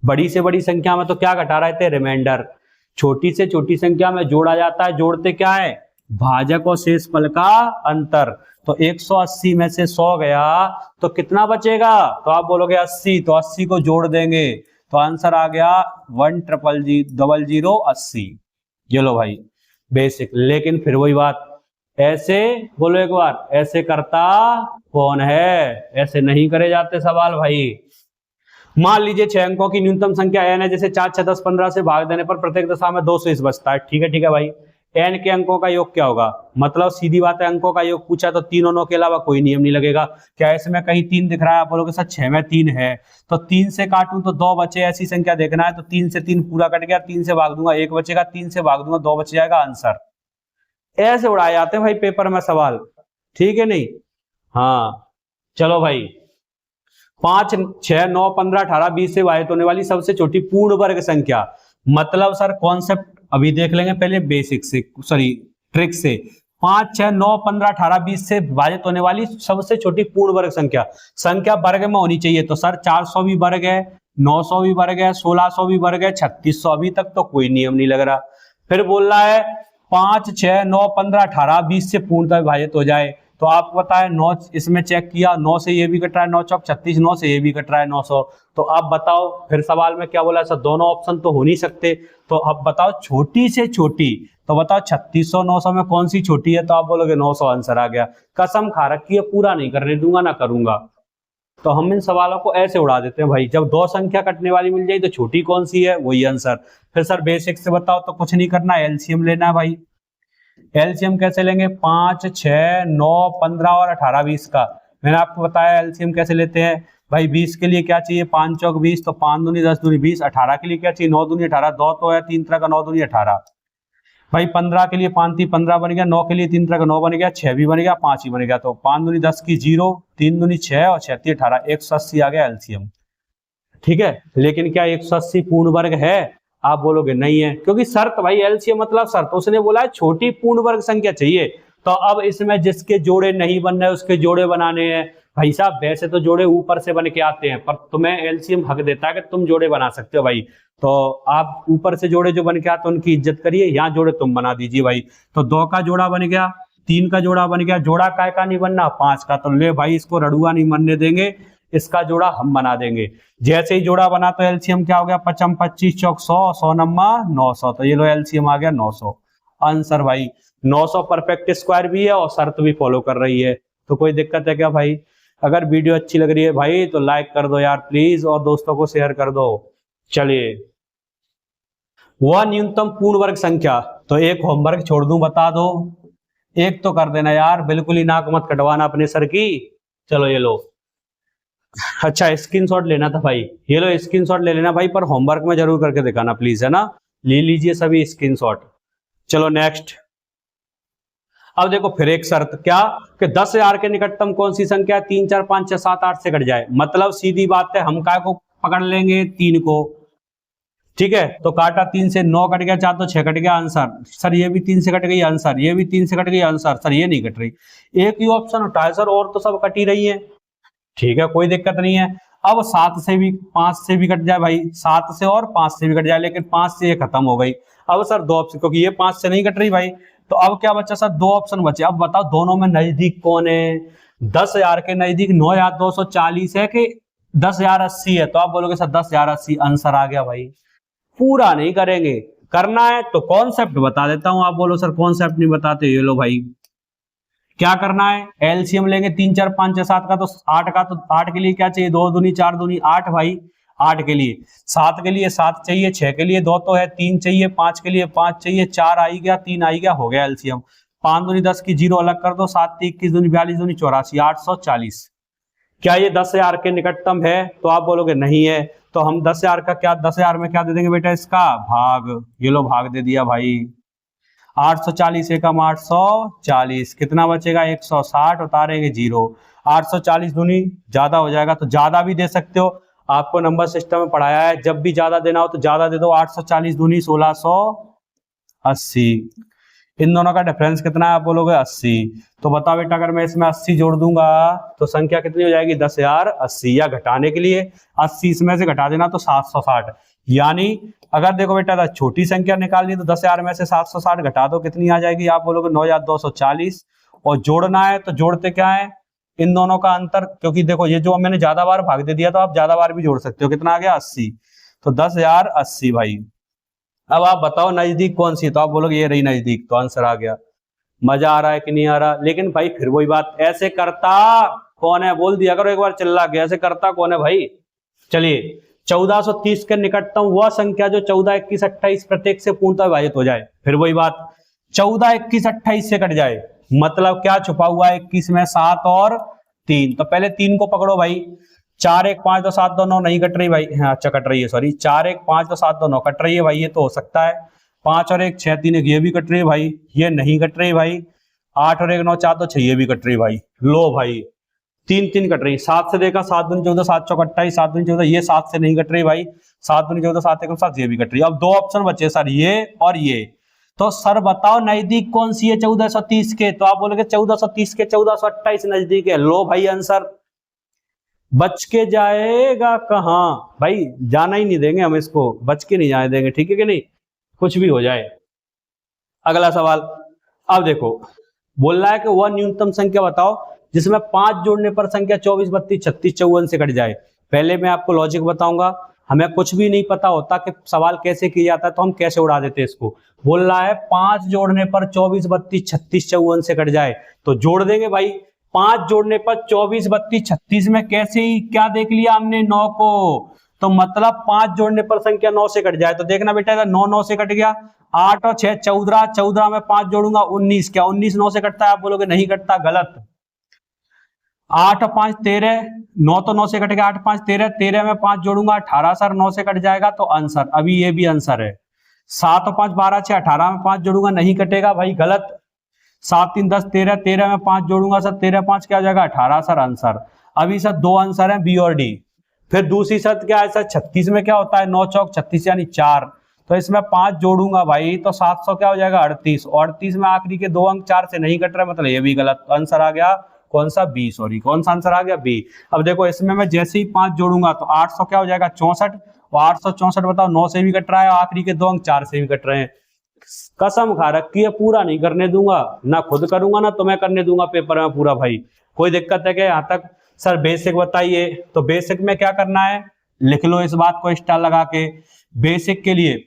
Speaker 1: बड़ी से बड़ी संख्या में तो क्या घटा रहे थे, रिमाइंडर, छोटी से छोटी संख्या में जोड़ा जाता है, जोड़ते क्या है, भाजक और शेषफल का अंतर, तो 180 में से 100 गया तो कितना बचेगा, तो आप बोलोगे 80, तो 80 को जोड़ देंगे तो आंसर आ गया 10080। ये लो भाई बेसिक। लेकिन फिर वही बात, ऐसे बोलो एक बार, ऐसे करता कौन है, ऐसे नहीं करे जाते सवाल भाई। मान लीजिए 6 अंकों की न्यूनतम संख्या n है, जैसे 4 6 10 15 से भाग देने पर प्रत्येक दशा में 220 बचता है, ठीक है भाई। n के अंकों का योग क्या होगा, मतलब सीधी बात है अंकों का योग पूछा तो 3 और 9 के अलावा कोई नियम नहीं लगेगा। क्या इसमें कहीं 3 दिख रहा है, आप बोलोगे सर 6 में 3 है, तो 3 से काटूं तो 2 बचे, ऐसी संख्या देखना है, तो 3 से 3 पूरा कट गया, 3 से भाग दूंगा 1 बचेगा, 3 से भाग दूंगा 2 बच जाएगा, आंसर। ऐसे उड़ाए जाते हैं भाई पेपर में सवाल, ठीक है नहीं। हाँ चलो भाई, 5 6 9 15 18 20 से विभाजित होने वाली सबसे छोटी पूर्ण वर्ग संख्या, मतलब सर कॉन्सेप्ट अभी देख लेंगे पहले बेसिक से, सॉरी ट्रिक से। 5 6 9 15 18 20 से विभाजित होने वाली सबसे छोटी पूर्ण वर्ग संख्या, संख्या वर्ग में होनी चाहिए, तो सर 400 भी वर्ग है, 900 भी वर्ग है, 1600 भी वर्ग है, 3600, अभी तक तो कोई नियम नहीं लग रहा। फिर बोल रहा है 5 6 9 15 18 20 से पूर्णतः विभाजित हो जाए, तो आपको पता है 9 इसमें चेक किया, 9 से ये भी कट रहा है, 9 चौक 36, 9 से ये भी कट रहा है 900, तो आप बताओ फिर सवाल में क्या बोला, सर दोनों ऑप्शन तो हो नहीं सकते, तो अब बताओ छोटी से छोटी, तो बताओ 3600 900 में कौन सी छोटी है, तो आप बोलोगे 900, आंसर आ गया। कसम खा रखी है पूरा नहीं करने दूंगा ना करूंगा। तो हम इन सवालों को ऐसे उड़ा देते हैं भाई, जब 2 संख्या कटने वाली मिल जाए तो छोटी कौन सी है, वही आंसर। फिर सर बेसिक से बताओ, तो कुछ नहीं करना, एलसीएम लेना है भाई। एलसीएम कैसे लेंगे, 5 6 9 15 और 18 20 का मैंने आपको बताया एलसीएम कैसे लेते हैं भाई। 20 के लिए क्या चाहिए, 5 चौक 20, तो 5 दूनी 10 दूनी 20, 18 के लिए क्या चाहिए, 9 दूनी 18, 2 तो है, 3 3 का 9 दूनी 18, भाई 15 के लिए 5 3 15 बन गया, 9 के लिए 3 तरह का 9 बन गया, 6 भी बन गया, 5 ही बन गया। तो 5 दूनी 10 की 0, 3 दूनी 6 और 6 18, 180 आ गया एलसीएम। ठीक है, लेकिन क्या 180 पूर्ण वर्ग है? आप बोलोगे नहीं है, क्योंकि शर्त भाई एलसीएम मतलब शर्त, उसने बोला है छोटी पूर्ण वर्ग संख्या चाहिए। तो अब इसमें जिसके जोड़े नहीं बन रहे उसके जोड़े बनाने हैं। भाई साहब वैसे तो जोड़े ऊपर से बन के आते हैं, पर तुम्हें एलसीएम हक देता है कि तुम जोड़े बना सकते हो भाई। तो आप ऊपर से जोड़े जो बन के आते हैं उनकी इज्जत करिए, यहाँ जोड़े तुम बना दीजिए भाई। तो 2 का जोड़ा बन गया, 3 का जोड़ा बन गया, जोड़ा काय का नहीं बनना? 5 का। तो ले भाई इसको रड़ुआ नहीं बनने देंगे, इसका जोड़ा हम बना देंगे। जैसे ही जोड़ा बना तो एलसीएम क्या हो गया? 5 25 चौक 100, 100 नम्मा 900। तो ये लो एलसीएम आ गया 900। आंसर भाई 900 परफेक्ट स्क्वायर भी है और शर्त भी फॉलो कर रही है। तो कोई दिक्कत है क्या भाई? अगर वीडियो अच्छी लग रही है भाई तो लाइक कर दो यार प्लीज, और दोस्तों को शेयर कर दो। चलिए, वह न्यूनतम पूर्ण वर्ग संख्या, तो एक होमवर्क छोड़ दूं, बता दो। एक तो कर देना यार, बिल्कुल ही नाक मत कटवाना अपने सर की। चलो ये लो। अच्छा स्क्रीनशॉट लेना था भाई, ये लो स्क्रीनशॉट ले लेना भाई, पर होमवर्क में जरूर करके दिखाना प्लीज, है ना। ले लीजिए सभी स्क्रीनशॉट। चलो नेक्स्ट। अब देखो फिर एक शर्त, क्या कि 10,000 के निकटतम कौन सी संख्या 3 4 5 6 7 8 से कट जाए। मतलब सीधी बात है, हम काय को पकड़ लेंगे? 3 को। ठीक है, तो काटा 3 से 9 कट गया, 4 तो 6 कट गया। आंसर सर ये भी 3 से कट गई, आंसर ये भी 3 से कट गई, आंसर सर ये नहीं कट रही। एक ही ऑप्शन उठा है सर, और तो सब कट ही रही है। ठीक है, कोई दिक्कत नहीं है। अब 7 से भी 5 से भी कट जाए भाई, 7 से और 5 से भी कट जाए, लेकिन 5 से ये खत्म हो गई। अब सर 2 ऑप्शन, क्योंकि ये 5 से नहीं कट रही भाई, तो अब क्या बचा सर? 2 ऑप्शन बचे। अब बताओ दोनों में नजदीक कौन है? 10,000 के नजदीक 9,240 है कि 10,080 है? तो आप बोलोगे सर 10,080। आंसर आ गया भाई। पूरा नहीं करेंगे, करना है तो कॉन्सेप्ट बता देता हूं। आप बोलो सर कॉन्सेप्ट नहीं बताते, ये लो भाई क्या करना है। एलसीएम लेंगे 3 4 5 6 7 का, तो 8 का, तो 8 के लिए क्या चाहिए? 2 दूनी 4 दूनी 8 भाई। 8 के लिए 7 के लिए 7 चाहिए, 6 के लिए 2 तो है, 3 चाहिए, 5 के लिए 5 चाहिए, 4 आई गया, 3 आई गया, हो गया एलसीएम। 5 दूनी 10 की 0 अलग कर दो, 7 21 दूनी 42 दूनी 84, 840। क्या ये 10,000 के निकटतम है? तो आप बोलोगे नहीं है। तो हम 10,000 का क्या, 10,000 में क्या दे देंगे बेटा? इसका भाग। ये लो भाग दे दिया भाई। 840 एकम 840, कितना बचेगा? 160, उतारेंगे 0। 840 दूनी ज्यादा हो जाएगा, तो ज्यादा भी दे सकते हो। आपको नंबर सिस्टम में पढ़ाया है, जब भी ज्यादा देना हो तो ज्यादा दे दो। 840 दूनी 1680। इन दोनों का डिफरेंस कितना है? आप बोलोगे 80। तो बताओ बेटा, अगर मैं इसमें 80 जोड़ दूंगा तो संख्या कितनी हो जाएगी? 10,080। या घटाने के लिए 80 इसमें से घटा देना तो 760। यानी अगर देखो बेटा छोटी संख्या निकालनी तो 10,000 में से 760 घटा दो, कितनी आ जाएगी? आप बोलोगे 9,240। और जोड़ना है तो जोड़ते क्या है? इन दोनों का अंतर, क्योंकि देखो ये जो मैंने ज्यादा बार भाग दे दिया, तो आप ज्यादा बार भी जोड़ सकते हो। कितना आ गया? 80। तो 10,080 भाई। अब आप बताओ नजदीक कौन सी? तो आप बोलोगे ये रही नजदीक, तो आंसर आ गया। मजा आ रहा है कि नहीं आ रहा? लेकिन भाई फिर वही बात, ऐसे करता कौन है? बोल दिया करो एक बार चिल्ला के, ऐसे करता कौन है भाई? चलिए, 1430 के निकटतम वह संख्या जो 14 21 28 प्रत्येक से पूर्णतः विभाजित हो जाए। फिर वही बात, 14 21 28 से कट जाए, मतलब क्या छुपा हुआ है 21 में? 7 और 3। तो पहले 3 को पकड़ो भाई। 4 1 5 2 7 2 9 नहीं कट रही भाई। हाँ अच्छा कट रही है, सॉरी। 4 1 5 2 7 2 9 कट रही है भाई, ये तो हो सकता है। 5 और 1 6 3 1 ये भी कट रही है भाई, ये नहीं कट रही भाई। 8 और 1 9 4 2 6 ये भी कट रही भाई। लो भाई 3 3 कट रही। 7 से देखा, 7 दूनी 14, 7 चौक 28, 7 दूनी 14, ये 7 से नहीं कट रही भाई। 7 दूनी 14, 7 1 7 ये भी कट रही है। अब 2 ऑप्शन बचे सर, ये और ये। तो सर बताओ नजदीक कौन सी है 1430 के? तो आप बोलोगे 1430 के 1428 नजदीक है। लो भाई आंसर। बच के जाएगा कहां भाई? जाना ही नहीं देंगे हम इसको, बच के नहीं जाने देंगे, ठीक है कि नहीं? कुछ भी हो जाए। अगला सवाल। अब देखो बोल रहा है कि वह न्यूनतम संख्या बताओ जिसमें 5 जोड़ने पर संख्या 24 32 36 54 से कट जाए। पहले मैं आपको लॉजिक बताऊंगा। हमें कुछ भी नहीं पता होता कि सवाल कैसे किया जाता है, तो हम कैसे उड़ा देते इसको। बोल रहा है 5 जोड़ने पर 24 32 36 54 से कट जाए, तो जोड़ देंगे भाई। 5 जोड़ने पर 24 32 36 में कैसे ही क्या देख लिया हमने? 9 को। तो मतलब 5 जोड़ने पर संख्या 9 से कट जाए, तो देखना बेटा 9 9 से कट गया। 8 और 6 14, 14 में 5 जोड़ूंगा 19। क्या 19 9 से कटता है? आप बोलोगे नहीं कटता, गलत। 8 और 5 13, 9 तो 9 से कट गया, 8 5 13, 13 में 5 जोड़ूंगा 18 सर 9 से कट जाएगा, तो आंसर अभी ये भी आंसर है। 7 और 5 12 6 18 में 5 जोड़ूंगा नहीं कटेगा भाई, गलत। 7 3 10 13, 13 में 5 जोड़ूंगा सर, 13 5 क्या हो जाएगा 18 सर आंसर। अभी सर दो आंसर है बी और डी। फिर दूसरी शर्त क्या है सर, 36 में क्या होता है 9 चौक 36 यानी 4, तो इसमें 5 जोड़ूंगा भाई तो 700 क्या हो जाएगा 38, और 38 में आखिरी के दो अंक 4 से नहीं कट रहा, मतलब ये भी गलत। तो आंसर आ गया कौन सा, बी, सॉरी कौन सा आंसर आ गया, बी। अब देखो इसमें मैं जैसे ही 5 जोड़ूंगा तो 800 क्या हो जाएगा 64, और 864 बताओ 9 से भी कट रहा है, आखिरी के दो अंक 4 से भी कट रहे हैं। कसम खा रखी है पूरा नहीं करने दूंगा, ना खुद करूंगा ना तुम्हें करने दूंगा पेपर में पूरा भाई। कोई दिक्कत है क्या यहाँ तक? सर बेसिक बताइए, तो बेसिक में क्या करना है, लिख लो इस बात को स्टार लगा के। बेसिक के लिए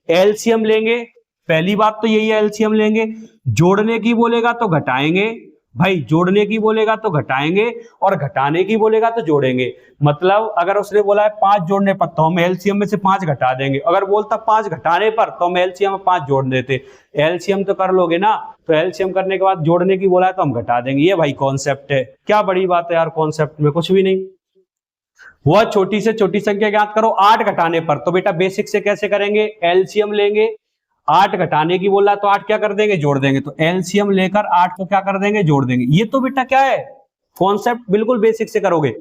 Speaker 1: एलसीएम लेंगे, पहली बात तो यही है एलसीएम लेंगे। जोड़ने की बोलेगा तो घटाएंगे भाई, जोड़ने की बोलेगा तो घटाएंगे, और घटाने की बोलेगा तो जोड़ेंगे। मतलब अगर उसने बोला है 5 जोड़ने पर तो हम एलसीएम में से 5 घटा देंगे, अगर बोलता 5 घटाने पर तो हम एलसीएम में 5 जोड़ देते। एलसीएम तो कर लोगे ना, तो एलसीएम करने के बाद जोड़ने की बोला है तो हम घटा देंगे। ये भाई कॉन्सेप्ट है, क्या बड़ी बात है यार, कॉन्सेप्ट में कुछ भी नहीं। वह छोटी से छोटी संख्या ज्ञात करो 8 घटाने पर, तो बेटा बेसिक से कैसे करेंगे, एलसीएम लेंगे। 8 घटाने की बोला तो 8 क्या कर देंगे, जोड़ देंगे, तो एलसीएम लेकर 8 को क्या कर देंगे, जोड़ देंगे। ये तो बेटा क्या है, कॉन्सेप्ट बिल्कुल बेसिक से करोगे।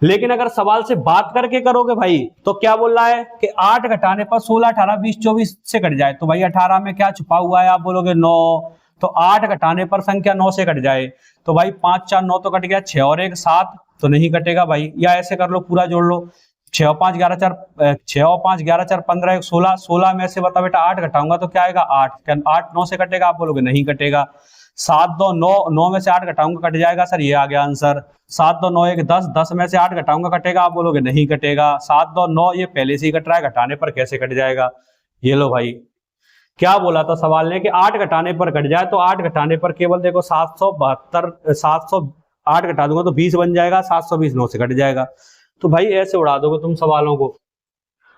Speaker 1: लेकिन अगर सवाल से बात करके करोगे भाई, तो क्या बोल रहा है कि 8 घटाने पर 16 18 20 24 से कट जाए, तो भाई 18 में क्या छुपा हुआ है, आप बोलोगे 9, तो 8 घटाने पर संख्या 9 से कट जाए, तो भाई 5 4 9 तो कट गया, 6 और 1 7 तो नहीं कटेगा भाई। या ऐसे कर लो, पूरा जोड़ लो, 6 और 5 11 4 6 और 5 11 4 15 16, 16 में से बता बेटा 8 घटाऊंगा तो क्या आएगा 8, 8 9 से कटेगा, आप बोलोगे नहीं कटेगा। 7 2 9, 9 में से 8 घटाऊंगा कट जाएगा सर, ये आ गया आंसर। 7 2 9 1 10, 10 में से 8 घटाऊंगा कटेगा, आप बोलोगे नहीं कटेगा। 7 2 9 ये पहले से ही कट रहा है, घटाने पर कैसे कट जाएगा। ये लो भाई, क्या बोला था सवाल ने कि 8 घटाने पर कट जाए, तो 8 घटाने पर केवल देखो 772 708 घटा दूंगा तो 20 बन जाएगा, 720 9 से कट जाएगा। तो भाई ऐसे उड़ा दोगे तुम सवालों को।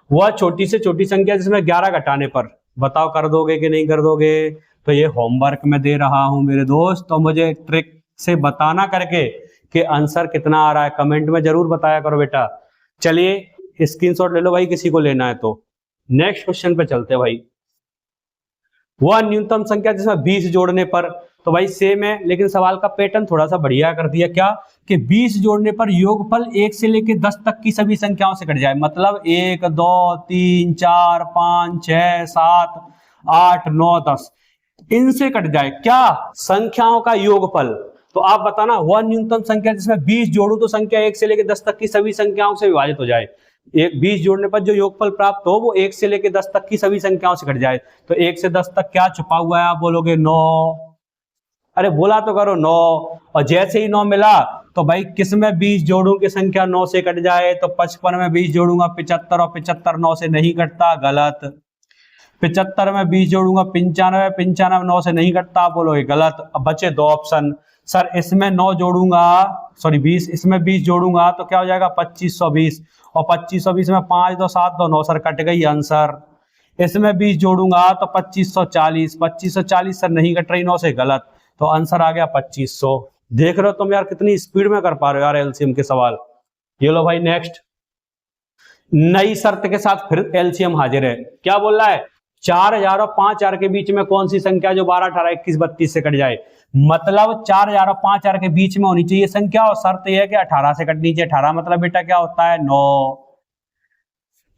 Speaker 1: वह छोटी से छोटी संख्या जिसमें 11 घटाने पर, बताओ कर दोगे कि नहीं कर दोगे। तो ये होमवर्क में दे रहा हूं मेरे दोस्त, तो मुझे ट्रिक से बताना करके कि आंसर कितना आ रहा है, कमेंट में जरूर बताया करो बेटा। चलिए स्क्रीनशॉट ले लो भाई, किसी को लेना है तो। नेक्स्ट क्वेश्चन पे चलते हैं भाई। वह न्यूनतम संख्या जिसमें 20 जोड़ने पर, तो भाई सेम है, लेकिन सवाल का पैटर्न थोड़ा सा बढ़िया कर दिया, क्या कि 20 जोड़ने पर योगफल 1 से लेकर 10 तक की सभी संख्याओं से कट जाए। मतलब 1 2 3 4 5 6 7 8 9 10 इनसे कट जाए, क्या संख्याओं का योगफल। तो आप बताना, वह न्यूनतम संख्या जिसमें 20 जोड़ू तो संख्या 1 से लेकर 10 तक की सभी संख्याओं से विभाजित हो जाए। एक 20 जोड़ने पर जो योगफल प्राप्त हो वो 1 से लेकर 10 तक की सभी संख्याओं से कट जाए। तो 1 से 10 तक क्या छुपा हुआ है, आप बोलोगे 9। अरे बोला तो करो 9, और जैसे ही 9 मिला तो भाई किसमें 20 जोड़ूं कि संख्या 9 से कट जाए, तो 55 में 20 जोड़ूंगा 75, और 75 9 से नहीं कटता, गलत। 75 में 20 जोड़ूंगा 95, 95 9 से नहीं कटता, आप बोलोगे गलत। अब बचे दो ऑप्शन, सर इसमें 9 जोड़ूंगा, सॉरी 20, इसमें 20 जोड़ूंगा तो क्या हो जाएगा 2520, और 2520 में 5 2 7 2 9 सर कट गई आंसर। इसमें 20 जोड़ूंगा तो 2540, 2540 सर नहीं कट रही 9 से, गलत। तो आंसर आ गया 2500। देख रहे हो तुम यार कितनी स्पीड में कर पा रहे हो यार एलसीएम के सवाल। ये लो भाई नेक्स्ट, नई शर्त के साथ फिर एलसीएम हाजिर है। क्या बोल रहा है, 4000 और 5000 के बीच में कौन सी संख्या जो 12 18 21 32 से कट जाए। मतलब 4000 और 5000 के बीच में होनी चाहिए संख्या, और शर्त यह है कि 18 से कटनी चाहिए। 18 मतलब बेटा क्या होता है 9,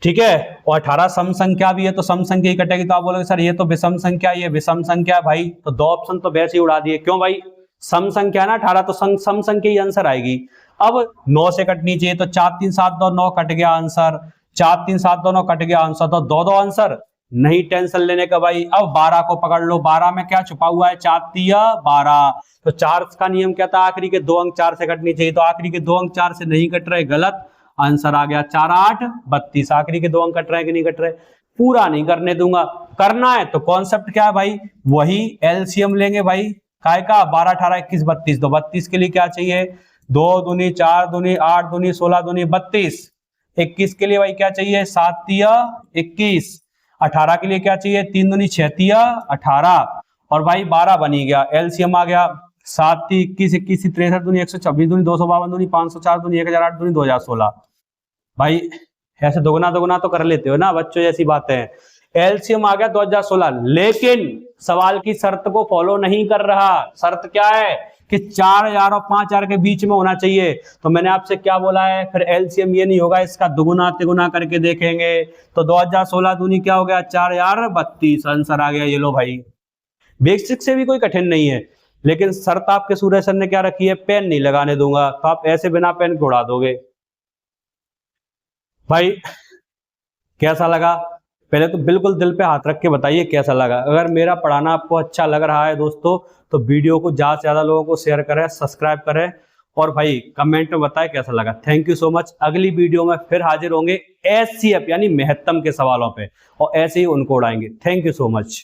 Speaker 1: ठीक है। और 18 सम संख्या भी है तो सम संख्या ही कटेगी, तो आप बोलोगे सर ये तो विषम संख्या, ये विषम संख्या है भाई। तो दो ऑप्शन तो वैसे ही उड़ा दिए, क्यों भाई, सम संख्या ना 18, तो सम संख्या ही आंसर आएगी। अब 9 से कटनी चाहिए, तो 4 3 7 2 9 कट गया आंसर, 4 3 7 2 9 कट गया आंसर, तो दो आंसर, नहीं टेंशन लेने का भाई। अब 12 को पकड़ लो, 12 में क्या छुपा हुआ है, 4 3 12, तो 4 का नियम क्या था, आखिरी के दो अंक 4 से कटनी चाहिए, तो आखिरी के दो अंक 4 से नहीं कट रहे, गलत। आंसर आ गया 4 8 32, आखिरी के दो अंक कट रहे हैं कि नहीं कट रहे, पूरा नहीं करने दूंगा। करना है तो कॉन्सेप्ट क्या है भाई, वही एलसीएम लेंगे भाई, काय का 12 18 21 32, तो 32 के लिए क्या चाहिए, 2 दूनी 4 दूनी 8 दूनी 16 दूनी 32, 21 के लिए भाई क्या चाहिए 7 3 21, 18 के लिए क्या चाहिए 3 दूनी 6 3 18, और भाई 12 बनी गया, एलसीएम आ गया 7 21 21 63 दूनी 126 दूनी 252 दूनी 504 दूनी 1008 दूनी 2016। भाई ऐसे दोगुना दोगुना तो कर लेते हो ना बच्चों, जैसी बातें हैं। एलसीएम आ गया 2016, लेकिन सवाल की शर्त को फॉलो नहीं कर रहा। शर्त क्या है कि 4000 और 5000 के बीच में होना चाहिए। तो मैंने आपसे क्या बोला है, फिर एलसीएम ये नहीं होगा, इसका दुगुना तिगुना करके देखेंगे। तो 2016 दूनी क्या हो गया, 4032। आंसर आ गया, ये लो भाई। बेसिक से भी कोई कठिन नहीं है, लेकिन शर्त आपके सूर्य सर ने क्या रखी है, पेन नहीं लगाने दूंगा। तो आप ऐसे बिना पेन के उड़ा दोगे। भाई कैसा लगा, पहले तो बिल्कुल दिल पे हाथ रख के बताइए कैसा लगा। अगर मेरा पढ़ाना आपको अच्छा लग रहा है दोस्तों, तो वीडियो को ज्यादा से ज्यादा लोगों को शेयर करें, सब्सक्राइब करें, और भाई कमेंट में बताएं कैसा लगा। Thank you so much. अगली वीडियो में फिर हाजिर होंगे एचसीएफ यानी महत्तम के सवालों पे, और ऐसे ही उनको उड़ाएंगे। Thank you so much.